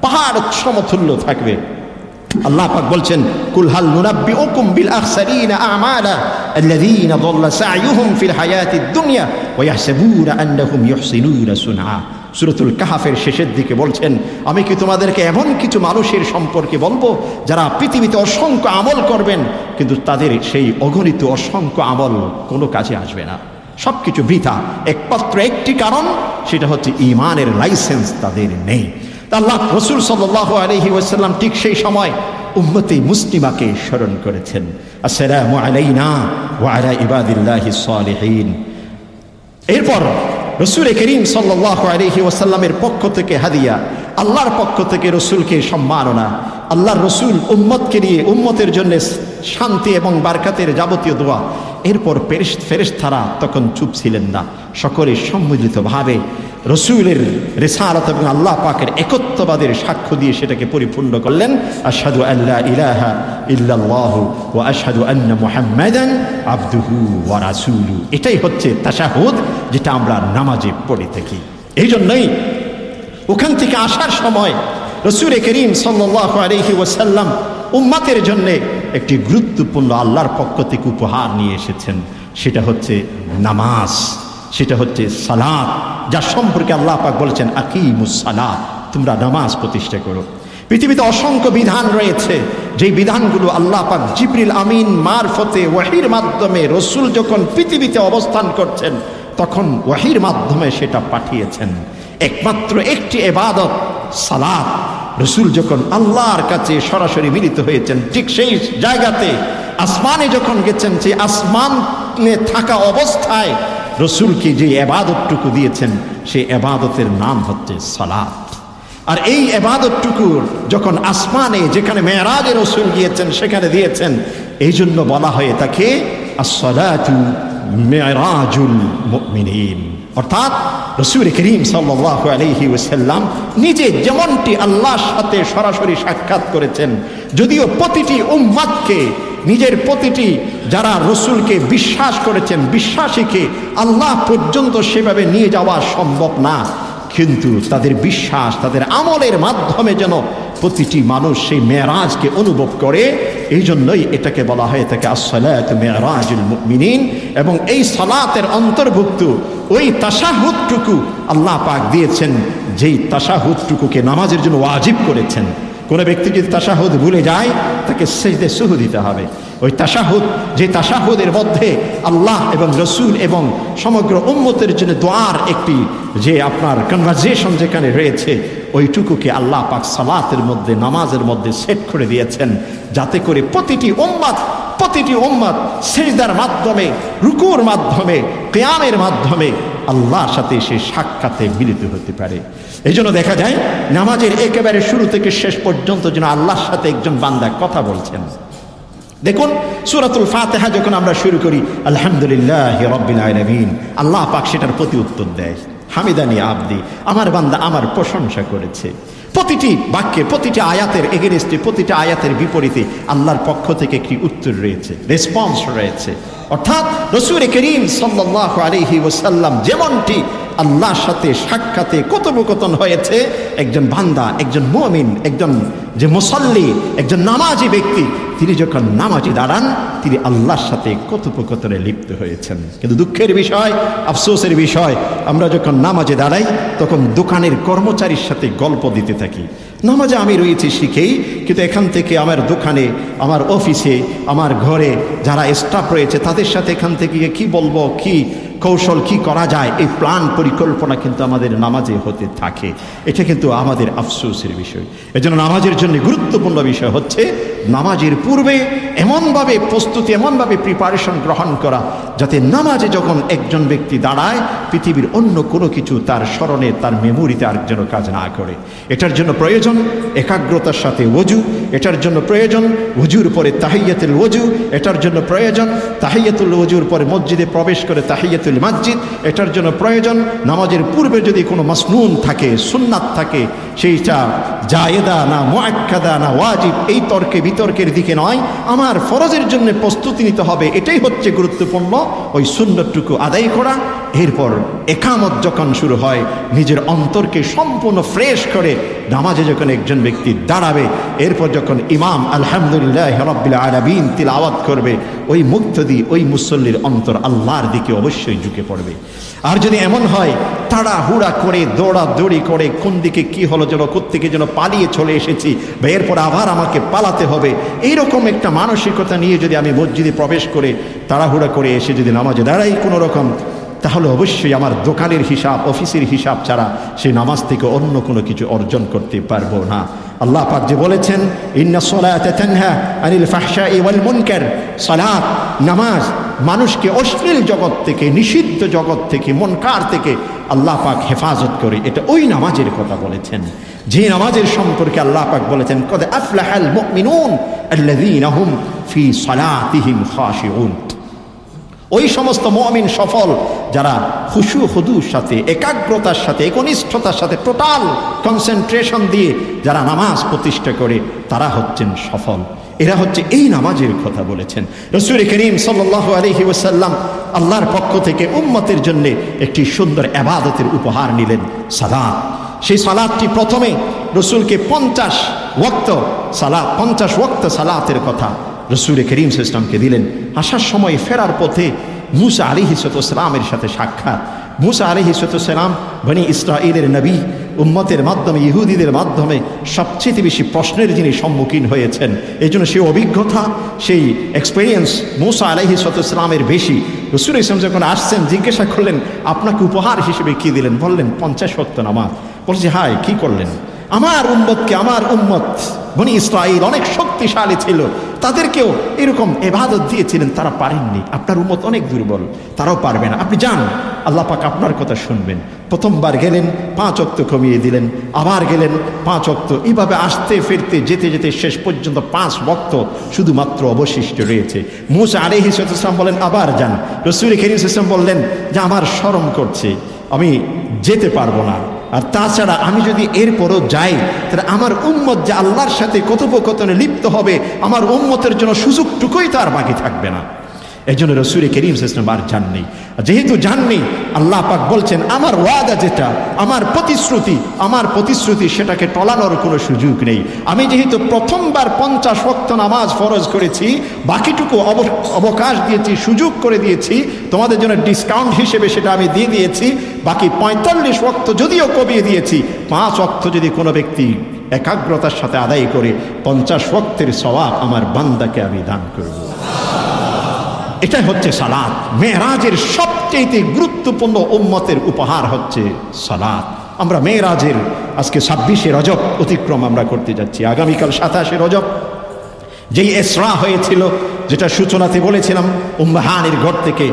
পাহাড় সমতুল্য থাকবে। আল্লাহ পাক বলছেন কুল হাল নুনাব্বিউকুম বিল আখসারিনা আমালা আল্লাযীনা দাল্লা সা'য়ুহুম ফিল হায়াতিদ দুনিয়া ওয়া ইয়াহসাবুনা আন্নাহুম ইউহসিনুনা সুনআ। সূরাতুল কাহফের শেষের দিকে বলছেন আমি কি তোমাদেরকে এমন কিছু মানুষের সম্পর্কে বলবো যারা পৃথিবীতে অসংখ্য আমল করবেন কিন্তু তাদের সেই অগণিত অসংখ্য আমল কোনো কাজে আসবে না, সব কিছু বৃথা। একমাত্র একটি কারণ, সেটা হচ্ছে ঈমানের লাইসেন্স তাদের নেই। আল্লাহ রসুল সাল্লাল্লাহু আলাইহি ওয়াসাল্লাম ঠিক সেই সময় উম্মতে মুসলিমাকে স্মরণ করেছেন আসসালামু আলাইনা ওয়া আলা ইবাদিল্লাহিস সালিহিন। এরপর রসুল করিম সাল্লাল্লাহু আলাইহি ওয়াসাল্লামের পক্ষ থেকে হাদিয়া, আল্লাহর পক্ষ থেকে রসুলকে সম্মাননা, আল্লাহর রসুল উম্মতকে নিয়ে উম্মতের জন্য শান্তি এবং বারকাতের যাবতীয় দোয়া। এরপর ফেরেশতারা তখন চুপ ছিলেন না, সকলে সম্মিলিতভাবে রসুলের রিসালাত এবং আল্লাহ পাকের একত্ববাদের সাক্ষ্য দিয়ে সেটাকে পরিপূর্ণ করলেন। আশহাদু আল্লা ইলাহা ইল্লাল্লাহু ওয়া আশহাদু আন্না মুহাম্মাদান আবদুহু ওয়া রাসূলুহু। এটাই হচ্ছে তাশাহুদ, যেটা আমরা নামাজে পড়ে থাকি। এই জন্যই ওখান থেকে আসার সময় রসুল করিম সাল্লাল্লাহু আলাইহি ওয়াসাল্লাম উম্মতের জন্য একটি গুরুত্বপূর্ণ আল্লাহর পক্ষ থেকে উপহার নিয়ে এসেছেন, সেটা হচ্ছে নামাজ, সেটা হচ্ছে সালাত, যার সম্পর্কে আল্লাহ পাক বলেছেন আকিমুস সালাত, তোমরা নামাজ প্রতিষ্ঠা করো। পৃথিবীতে অসংখ্য বিধান রয়েছে, যেই বিধানগুলো আল্লাহ পাক জিবরিল আমিন মারফতে ওয়াহির মাধ্যমে রসুল যখন পৃথিবীতে অবস্থান করছেন তখন ওয়াহির মাধ্যমে সেটা পাঠিয়েছেন। একমাত্র একটি ইবাদত সালাত, রসুল যখন আল্লাহর কাছে সরাসরি মিলিত হয়েছেন ঠিক সেই জায়গাতে আসমানে যখন গেছেন, সেই আসমানে থাকা অবস্থায় রসুলকে যে ইবাদতটুকু দিয়েছেন সেই ইবাদতের নাম হচ্ছে সালাত। আর এই ইবাদতটুকু যখন আসমানে যেখানে মেরাজে রসুল গিয়েছেন সেখানে দিয়েছেন, এই জন্য বলা হয়ে থাকে আসসালাতু মিরাজুল মুমিনিন। অর্থাৎ রসুল করিম সাল্লাল্লাহু আলাইহি ওয়াসাল্লাম নিজে যেমনটি আল্লাহর সাথে সরাসরি সাক্ষাৎ করেছেন, যদিও প্রতিটি উম্মতকে নিজের প্রতিটি যারা রসুলকে বিশ্বাস করেছেন বিশ্বাসীকে আল্লাহ পর্যন্ত সেভাবে নিয়ে যাওয়া সম্ভব না, কিন্তু তাদের বিশ্বাস তাদের আমলের মাধ্যমে যেন প্রতিটি মানুষ সেই মেরাজকে অনুভব করে, এই জন্যই এটাকে বলা হয়ে থাকে আসসালাতু মিরাজুল মুমিনিন। এবং এই সালাতের অন্তর্ভুক্ত ওই তাশাহুদটুকু আল্লাহ পাক দিয়েছেন, যেই তাশাহুদটুকুকে নামাজের জন্য ওয়াজিব করেছেন। কোনো ব্যক্তি যদি তাশাহুদ ভুলে যায় তাকে সেজদে সুহু দিতে হবে। ওই তাশাহুদ, যে তাশাহুদের মধ্যে আল্লাহ এবং রসুল এবং সমগ্র উম্মতের জন্য দোয়ার একটি যে আপনার কনভারজেশন যেখানে রয়েছে, ওইটুকুকে আল্লাহ পাক সালাতের মধ্যে, নামাজের মধ্যে সেট করে দিয়েছেন, যাতে করে প্রতিটি উম্মত সেজদার মাধ্যমে, রুকুর মাধ্যমে, কিয়ামের মাধ্যমে আল্লাহর সাথে সে সাক্ষাতে মিলিত হতে পারে। এই জন্য দেখা যায় নামাজের একেবারে শুরু থেকে শেষ পর্যন্ত যেন আল্লাহর সাথে একজন বান্দা কথা বলছেন। দেখুন সূরাতুল ফাতিহা যখন আমরা শুরু করি আলহামদুলিল্লাহি রাব্বিল আলামিন, আল্লাহ পাক সেটার প্রতি উত্তর দেয়, হামিদানি আবদি, আমার বান্দা আমার প্রশংসা করেছে। প্রতিটি বাক্যে, প্রতিটি আয়াতের এগেনস্টে, প্রতিটি আয়াতের বিপরীতে আল্লাহর পক্ষ থেকে একটি উত্তর রয়েছে, রেসপন্স রয়েছে। অর্থাৎ রাসূল করিম সাল্লাল্লাহু আলাইহি ওয়াসাল্লাম যেমনটি আল্লাহর সাথে সাক্ষাতে কথোপকথন হয়েছে, একজন বান্দা, একজন মুমিন, একজন যে মুসাল্লি, একজন নামাজি ব্যক্তি, তিনি যখন নামাজি দাঁড়ান তিনি আল্লাহর সাথে কথোপকথনে লিপ্ত হয়েছেন। কিন্তু দুঃখের বিষয়, আফসোসের বিষয়, আমরা যখন নামাজে দাঁড়াই তখন দোকানের কর্মচারীর সাথে গল্প দিতে থাকি। নামাজে আমি রয়েছি শিখেই, কিন্তু এখান থেকে আমার দোকানে, আমার অফিসে, আমার ঘরে যারা স্টাফ রয়েছে তাদের সাথে এখান থেকে কি বলবো, কি কৌশল কি করা যায়, এই প্ল্যান পরিকল্পনা কিন্তু আমাদের নামাজে হতে থাকে। এটা কিন্তু আমাদের আফসোসের বিষয়। এজন্য নামাজের জন্য গুরুত্বপূর্ণ বিষয় হচ্ছে নামাজের পূর্বে এমনভাবে প্রস্তুতি, এমনভাবে প্রিপারেশন গ্রহণ করা যাতে নামাজে যখন একজন ব্যক্তি দাঁড়ায় পৃথিবীর অন্য কোনো কিছু তার স্মরণে, তার মেমোরিতে আর যেন কাজ না করে। এটার জন্য প্রয়োজন একাগ্রতার সাথে ওযু, এটার জন্য প্রয়োজন ওযুর পরে তাহিয়াতুল ওযু, এটার জন্য প্রয়োজন তাহিয়াতুল ওযুর পরে মসজিদে প্রবেশ করে তাহিয়াতুল মসজিদ, এটার জন্য প্রয়োজন নামাজের পূর্বে যদি কোনো মাসনুন থাকে, সুন্নাত থাকে, সেইটা জায়েদা না মুআক্কাদা না ওয়াজিব, এই তর্কে বিতর্কের দিকে নয়, আমার ফরজের জন্য প্রস্তুতি নিতে হবে, এটাই হচ্ছে গুরুত্বপূর্ণ। ওই সুন্নতটুকু আদায় করা, এরপর একামত যখন শুরু হয় নিজের অন্তরকে সম্পূর্ণ ফ্রেশ করে নামাজে যখন একজন ব্যক্তি দাঁড়াবে, এরপর যখন ইমাম আলহামদুলিল্লাহি রাব্বিল আলামিন তিলাওয়াত করবে, ওই মুক্তদি, ওই মুসল্লির অন্তর আল্লাহর দিকে অবশ্যই ঝুঁকে পড়বে। আর যদি এমন হয় তাড়াহুড়া করে, দৌড়াদৌড়ি করে, কোন দিকে কি হলো যেন, কোত্থেকে যেন পালিয়ে চলে এসেছি বা এরপর আবার আমাকে পালাতে হবে, এইরকম একটা মানসিকতা নিয়ে যদি আমি মসজিদে প্রবেশ করে তাড়াহুড়া করে এসে যদি নামাজে দাঁড়াই কোনো রকম, তাহলে অবশ্যই আমার দোকানের হিসাব, অফিসের হিসাব ছাড়া সেই নামাজ থেকে অন্য কোনো কিছু অর্জন করতে পারবো না। আল্লাহ পাক যে বলেছেন ইন্নাস সালাতা তানহা আনিল ফাহশাই ওয়াল মুনকার, সালাত, নামাজ মানুষকে অশ্লীল জগৎ থেকে, নিষিদ্ধ জগৎ থেকে, মুনকার থেকে আল্লাহ পাক হেফাজত করে। এটা ওই নামাজের কথা বলেছেন, যে নামাজের সম্পর্কে আল্লাহ পাক বলেছেন কদ আফলাহাল মুমিনুন আল্লাযীনা হুম ফি সালাতিহিম খাশিউন। ওই সমস্ত মুমিন সফল যারা খুশু খুদুর সাথে, একাগ্রতার সাথে, একনিষ্ঠতার সাথে, টোটাল কনসেন্ট্রেশন দিয়ে যারা নামাজ প্রতিষ্ঠা করে তারা হচ্ছেন সফল। এরা হচ্ছে এই নামাজের কথা বলেছেন রাসূল করিম সাল্লাল্লাহু আলাইহি ওয়াসাল্লাম। আল্লাহর পক্ষ থেকে উম্মতের জন্য একটি সুন্দর ইবাদতের উপহার নিলেন, সালাত। সেই সালাতটি প্রথমে রাসূলকে 50 ওয়াক্ত সালাত, 50 ওয়াক্ত সালাতের কথা রাসূল করিম সাল্লাল্লাহু আলাইহি ওয়াসাল্লামকে দিলেন। আসার সময় ফেরার পথে মুসা আলাইহিস সালামের সাথে সাক্ষাৎ। মুসা আলাইহিস সালাম বনি ইসরাঈলের নবী, উম্মতের মাধ্যমে, ইহুদিদের মাধ্যমে সবচেয়ে বেশি প্রশ্নের যিনি সম্মুখীন হয়েছেন, এই জন্য সেই অভিজ্ঞতা, সেই এক্সপিরিয়েন্স মুসা আলাইহিস সালামের বেশি। রাসূল ইসলাম যখন আসছেন জিজ্ঞাসা করলেন আপনাকে উপহার হিসেবে কি দিলেন? বললেন 50 ওয়াক্ত নামাজ। বলছে হায় কি করলেন? আমার উম্মতকে, আমার উম্মত বনি ইসরাঈল অনেক শক্তিশালী ছিল, তাদেরকেও এরকম ইবাদত দিয়েছিলেন, তারা পারেননি। আপনার উম্মত অনেক দুর্বল, তারাও পারবে না, আপনি যান, আল্লাহ পাক আপনার কথা শুনবেন। প্রথমবার গেলেন 5 ওয়াক্ত কমিয়ে দিলেন, আবার গেলেন 5 ওয়াক্ত, এইভাবে আসতে ফিরতে যেতে যেতে শেষ পর্যন্ত 5 ওয়াক্ত শুধুমাত্র অবশিষ্ট রয়েছে। মুসা আলাইহিস সালাম বলেন আবার যান। রাসূল করিম সাল্লাল্লাহু আলাইহি ওয়াসাল্লাম বললেন যে আমার শরম করছে, আমি যেতে পারবো না। আর তাছাড়া আমি যদি এরপরও যাই তাহলে আমার উম্মত যে আল্লাহর সাথে কথোপকথনে লিপ্ত হবে, আমার উম্মতের জন্য সুযোগটুকুই তো আর বাকি থাকবে না। এই জন্য রাসূল করিম সাল্লাল্লাহু আলাইহি ওয়াসাল্লাম আর যাননি। যেহেতু যাননি, আল্লাহ পাক বলছেন আমার ওয়াদা যেটা, আমার প্রতিশ্রুতি সেটাকে টলানোর কোনো সুযোগ নেই। আমি যেহেতু প্রথমবার 50 ওয়াক্ত নামাজ ফরজ করেছি, বাকিটুকু অবকাশ দিয়েছি, সুযোগ করে দিয়েছি, তোমাদের জন্য ডিসকাউন্ট হিসেবে সেটা আমি দিয়ে দিয়েছি। বাকি 45 ওয়াক্ত যদিও কমিয়ে দিয়েছি, 5 ওয়াক্ত যদি কোনো ব্যক্তি একাগ্রতার সাথে আদায় করে 50 ওয়াক্তের সওয়াব আমার বান্দাকে আমি দান করব। এটাই হচ্ছে সালাত। মেরাজের সবচেয়ে গুরুত্বপূর্ণ উম্মতের উপহার হচ্ছে সালাত। আমরা মেরাজের আজকে 26শে রজব অতিক্রম আমরা করতে যাচ্ছি। আগামীকাল 27শে রজব, যেই ইসরা হয়েছিল, যেটা সূচনাতে বলেছিলাম উম্মাহানির ঘর থেকে।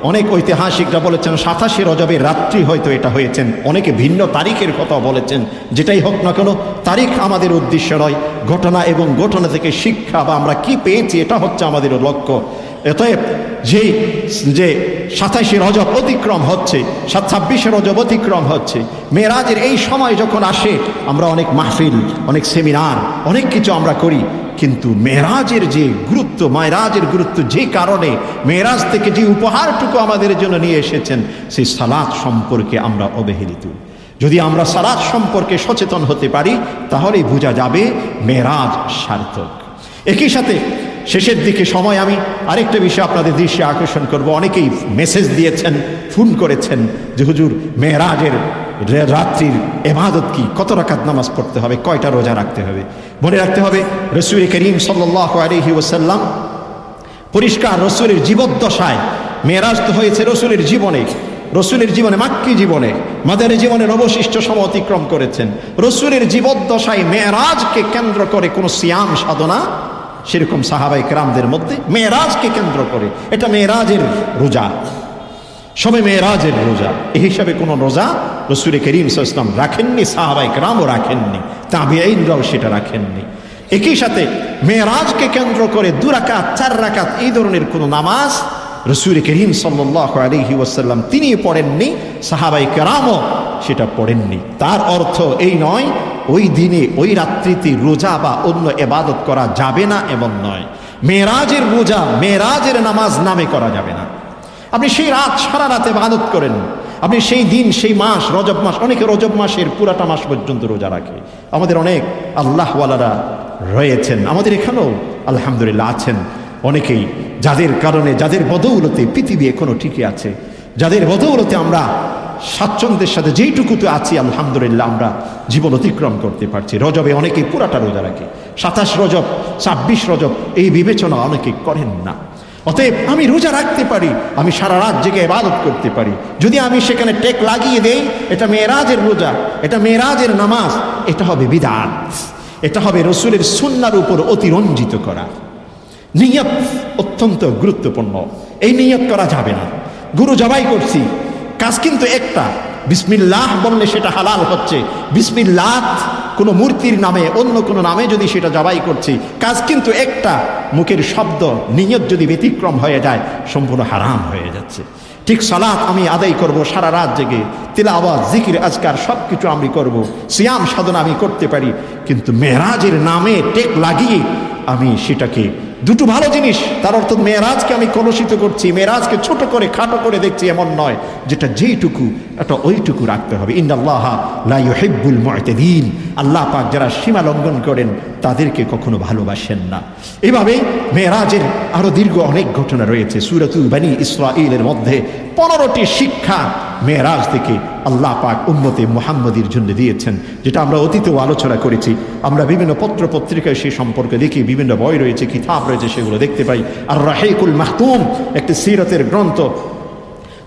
অনেক ঐতিহাসিকরা বলেছেন 27শে রজবের রাত্রি হয়তো এটা হয়েছেন, অনেকে ভিন্ন তারিখের কথা বলেছেন। যেটাই হোক না কেন, তারিখ আমাদের উদ্দেশ্য নয়, ঘটনা এবং ঘটনা থেকে শিক্ষা বা আমরা কি পেয়েছি এটা হচ্ছে আমাদের লক্ষ্য। অতএব যে 27শে রজব অতিক্রম হচ্ছে, 26শে রজব অতিক্রম হচ্ছে, মেরাজের এই সময় যখন আসে আমরা অনেক মাহফিল, অনেক সেমিনার, অনেক কিছু আমরা করি, কিন্তু মেরাজের যে গুরুত্ব, মেরাজের গুরুত্ব যে কারণে মেরাজ থেকে যে উপহারটুকু আমাদের জন্য নিয়ে এসেছেন, সেই সালাত সম্পর্কে আমরা অবহেলিত। যদি আমরা সালাত সম্পর্কে সচেতন হতে পারি তাহলেই বোঝা যাবে মেরাজ সার্থক। একই সাথে শেষের দিকে সময় আমি আরেকটা বিষয় আপনাদের দৃষ্টি আকর্ষণ করব। অনেকেই মেসেজ দিয়েছেন, ফোন করেছেন যে হুজুর মেরাজের রাত্রির ইবাদত কি, কত রাকাত নামাজ পড়তে হবে, কয়টা রোজা রাখতে হবে। মনে রাখতে হবে রাসূল করিম সাল্লাল্লাহু আলাইহি ওয়াসাল্লাম পরিষ্কার রাসূলের জীবদ্দশায়, মেরাজ তো হয়েছে রাসূলের জীবনে, রাসূলের জীবনে, মাক্কি জীবনে, মাদানী জীবনের অবশিষ্ট সময় অতিক্রম করেছেন। রাসূলের জীবদ্দশায় মেরাজকে কেন্দ্র করে কোনো সিয়াম সাধনা সেরকম সাহাবায়ে কেরামদের মধ্যে মেরাজকে কেন্দ্র করে, এটা মেরাজের রোজা, সবে মেরাজের রোজা, এই হিসাবে কোনো রোজা রাসূল করিম সাল্লাল্লাহু আলাইহি ওয়াসাল্লাম রাখেননি, সাহাবায়ে কেরামও রাখেননি, তাবিঈনরাও সেটা রাখেননি। একই সাথে মেরাজকে কেন্দ্র করে 2 রাকাত 4 রাকাত এই ধরনের কোনো নামাজ রাসূল করিম সাল্লাল্লাহু আলাইহি ওয়াসাল্লাম তিনি পড়েননি, সাহাবায়ে কেরামও সেটা পড়েননি। তার অর্থ এই নয় ওই দিনে ওই রাত্রিতে রোজা বা অন্য ইবাদত করা যাবে না এমন নয়। মেরাজের রোজা, মেরাজের নামাজ নামে করা যাবে না। আপনি সেই রাত সারা রাতে ইবাদত করেন, আপনি সেই দিন, সেই মাস, রজব মাস, অনেকে রজব মাসের পুরাটা মাস পর্যন্ত রোজা রাখে। আমাদের অনেক আল্লাহওয়ালারা রয়েছেন, আমাদের এখানেও আলহামদুলিল্লাহ আছেন অনেকেই, যাদের কারণে, যাদের বদৌলতে পৃথিবী এখনো ঠিকই আছে, যাদের বদৌলতে আমরা স্বাচ্ছন্দ্যের সাথে যেইটুকুতে আছি আলহামদুলিল্লাহ আমরা জীবন অতিক্রম করতে পারছি। রজবে অনেকেই পুরাটা রোজা রাখে, 27 রজব, 26 রজব এই বিবেচনা অনেকে করেন না। অতএব আমি রোজা রাখতে পারি, আমি সারা রাত জেগে ইবাদত করতে পারি, যদি আমি সেখানে টেক লাগিয়ে দেই এটা মেরাজের রোজা, এটা মেরাজের নামাজ, এটা হবে বিদআত, এটা হবে রাসূলের সুন্নাহর উপর অতিরঞ্জিত করা। নিয়ত অত্যন্ত গুরুত্বপূর্ণ, এই নিয়ত করা যাবে না। গরু জবাই করছি, কাজ কিন্তু একটা, বিসমিল্লাহ বললে সেটা হালাল হচ্ছে। বিসমিল্লাহ কোনো মূর্তির নামে, অন্য কোনো নামে যদি সেটা জবাই করছি, কাজ কিন্তু একটা, মুখের শব্দ, নিয়ত যদি ব্যতিক্রম হয়ে যায় সম্পূর্ণ হারাম হয়ে যাচ্ছে। ঠিক সালাত আমি আদায় করব সারা রাত জেগে, তিলাওয়াত, জিকির, আজকার সব কিছু আমি করব, সিয়াম সাধনা আমি করতে পারি, কিন্তু মেরাজের নামে টেক লাগিয়ে আমি সেটাকে, দুটো ভালো জিনিস, তার অর্থ মেরাজকে আমি কলুষিত করছি, মেরাজকে ছোট করে খাটো করে দেখছি এমন নয়, যেটা যেইটুকু এটা ওইটুকু রাখতে হবে। ইন্নাল্লাহা লা ইউহিব্বুল মু'তাদিন, আল্লাহ পাক যারা সীমা লঙ্ঘন করেন তাদেরকে কখনো ভালোবাসেন না। এভাবে মেরাজের আরো দীর্ঘ অনেক ঘটনা রয়েছে। সূরাতুল বনী ইসরাঈলের মধ্যে 15টি শিক্ষা মেরাজ থেকে আল্লাহ পাক উম্মতে মুহাম্মদীর জন্য দিয়েছেন, যেটা আমরা অতীতেও আলোচনা করেছি। আমরা বিভিন্ন পত্র পত্রিকায় সে সম্পর্কে দেখি, বিভিন্ন বই রয়েছে, কিতাব রয়েছে, সেগুলো দেখতে পাই। আর রাহিকুল মাহতুম একটি সিরতের গ্রন্থ,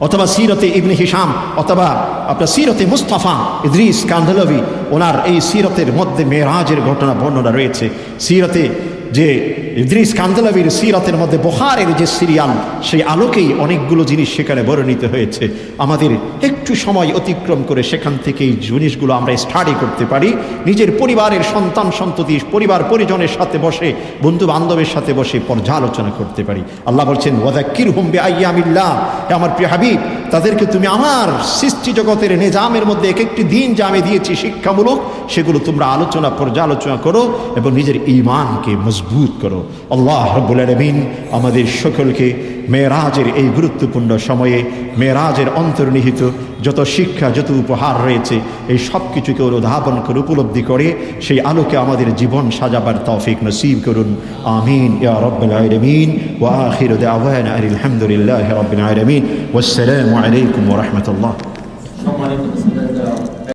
অথবা সিরতে ইবনে হিশাম, অথবা আপনার সিরতে মুস্তাফা ইদ্রিস কান্ধলভি, ওনার এই সিরতের মধ্যে মেরাজের ঘটনা বর্ণনা রয়েছে। সিরতে যে ইদ্রিস কান্ধলভির সিরতের মধ্যে বুখারীর যে সিরিয়াল, সেই আলোকেই অনেকগুলো জিনিস সেখানে বর্ণিত হয়েছে। আমাদের একটু সময় অতিক্রম করে সেখান থেকে এই জিনিসগুলো আমরা স্টাডি করতে পারি, নিজের পরিবারের সন্তান সন্ততি, পরিবার পরিজনের সাথে বসে, বন্ধু বান্ধবের সাথে বসে পর্যালোচনা করতে পারি। আল্লাহ বলছেন ওয়াযাক্কিরহুম বিআইয়ামিল্লাহ, হে আমার প্রিয় হাবিব, তাদেরকে তুমি আমার সৃষ্টি জগতের নিজামের মধ্যে এক একটি দিন যা আমি দিয়েছি শিক্ষামূলক, সেগুলো তোমরা আলোচনা পর্যালোচনা করো এবং নিজের ঈমানকে মজবুত করো। আল্লাহ রাব্বুল আলামিন আমাদের সকলকে মেরাজের এই গুরুত্বপূর্ণ সময়ে মেরাজের অন্তর্নিহিত যত শিক্ষা, যত উপহার রয়েছে, এই সব কিছুকে অনুধাবন করে, উপলব্ধি করে সেই আলোকে আমাদের জীবন সাজাবার তৌফিক নসিব করুন। আমিন ইয়া রাব্বাল আলামিন। ওয়া আখিরু দাওয়ানা আলহামদুলিল্লাহি রাব্বিল আলামিন। ওয়াসসালামু আলাইকুম ওয়া রাহমাতুল্লাহ।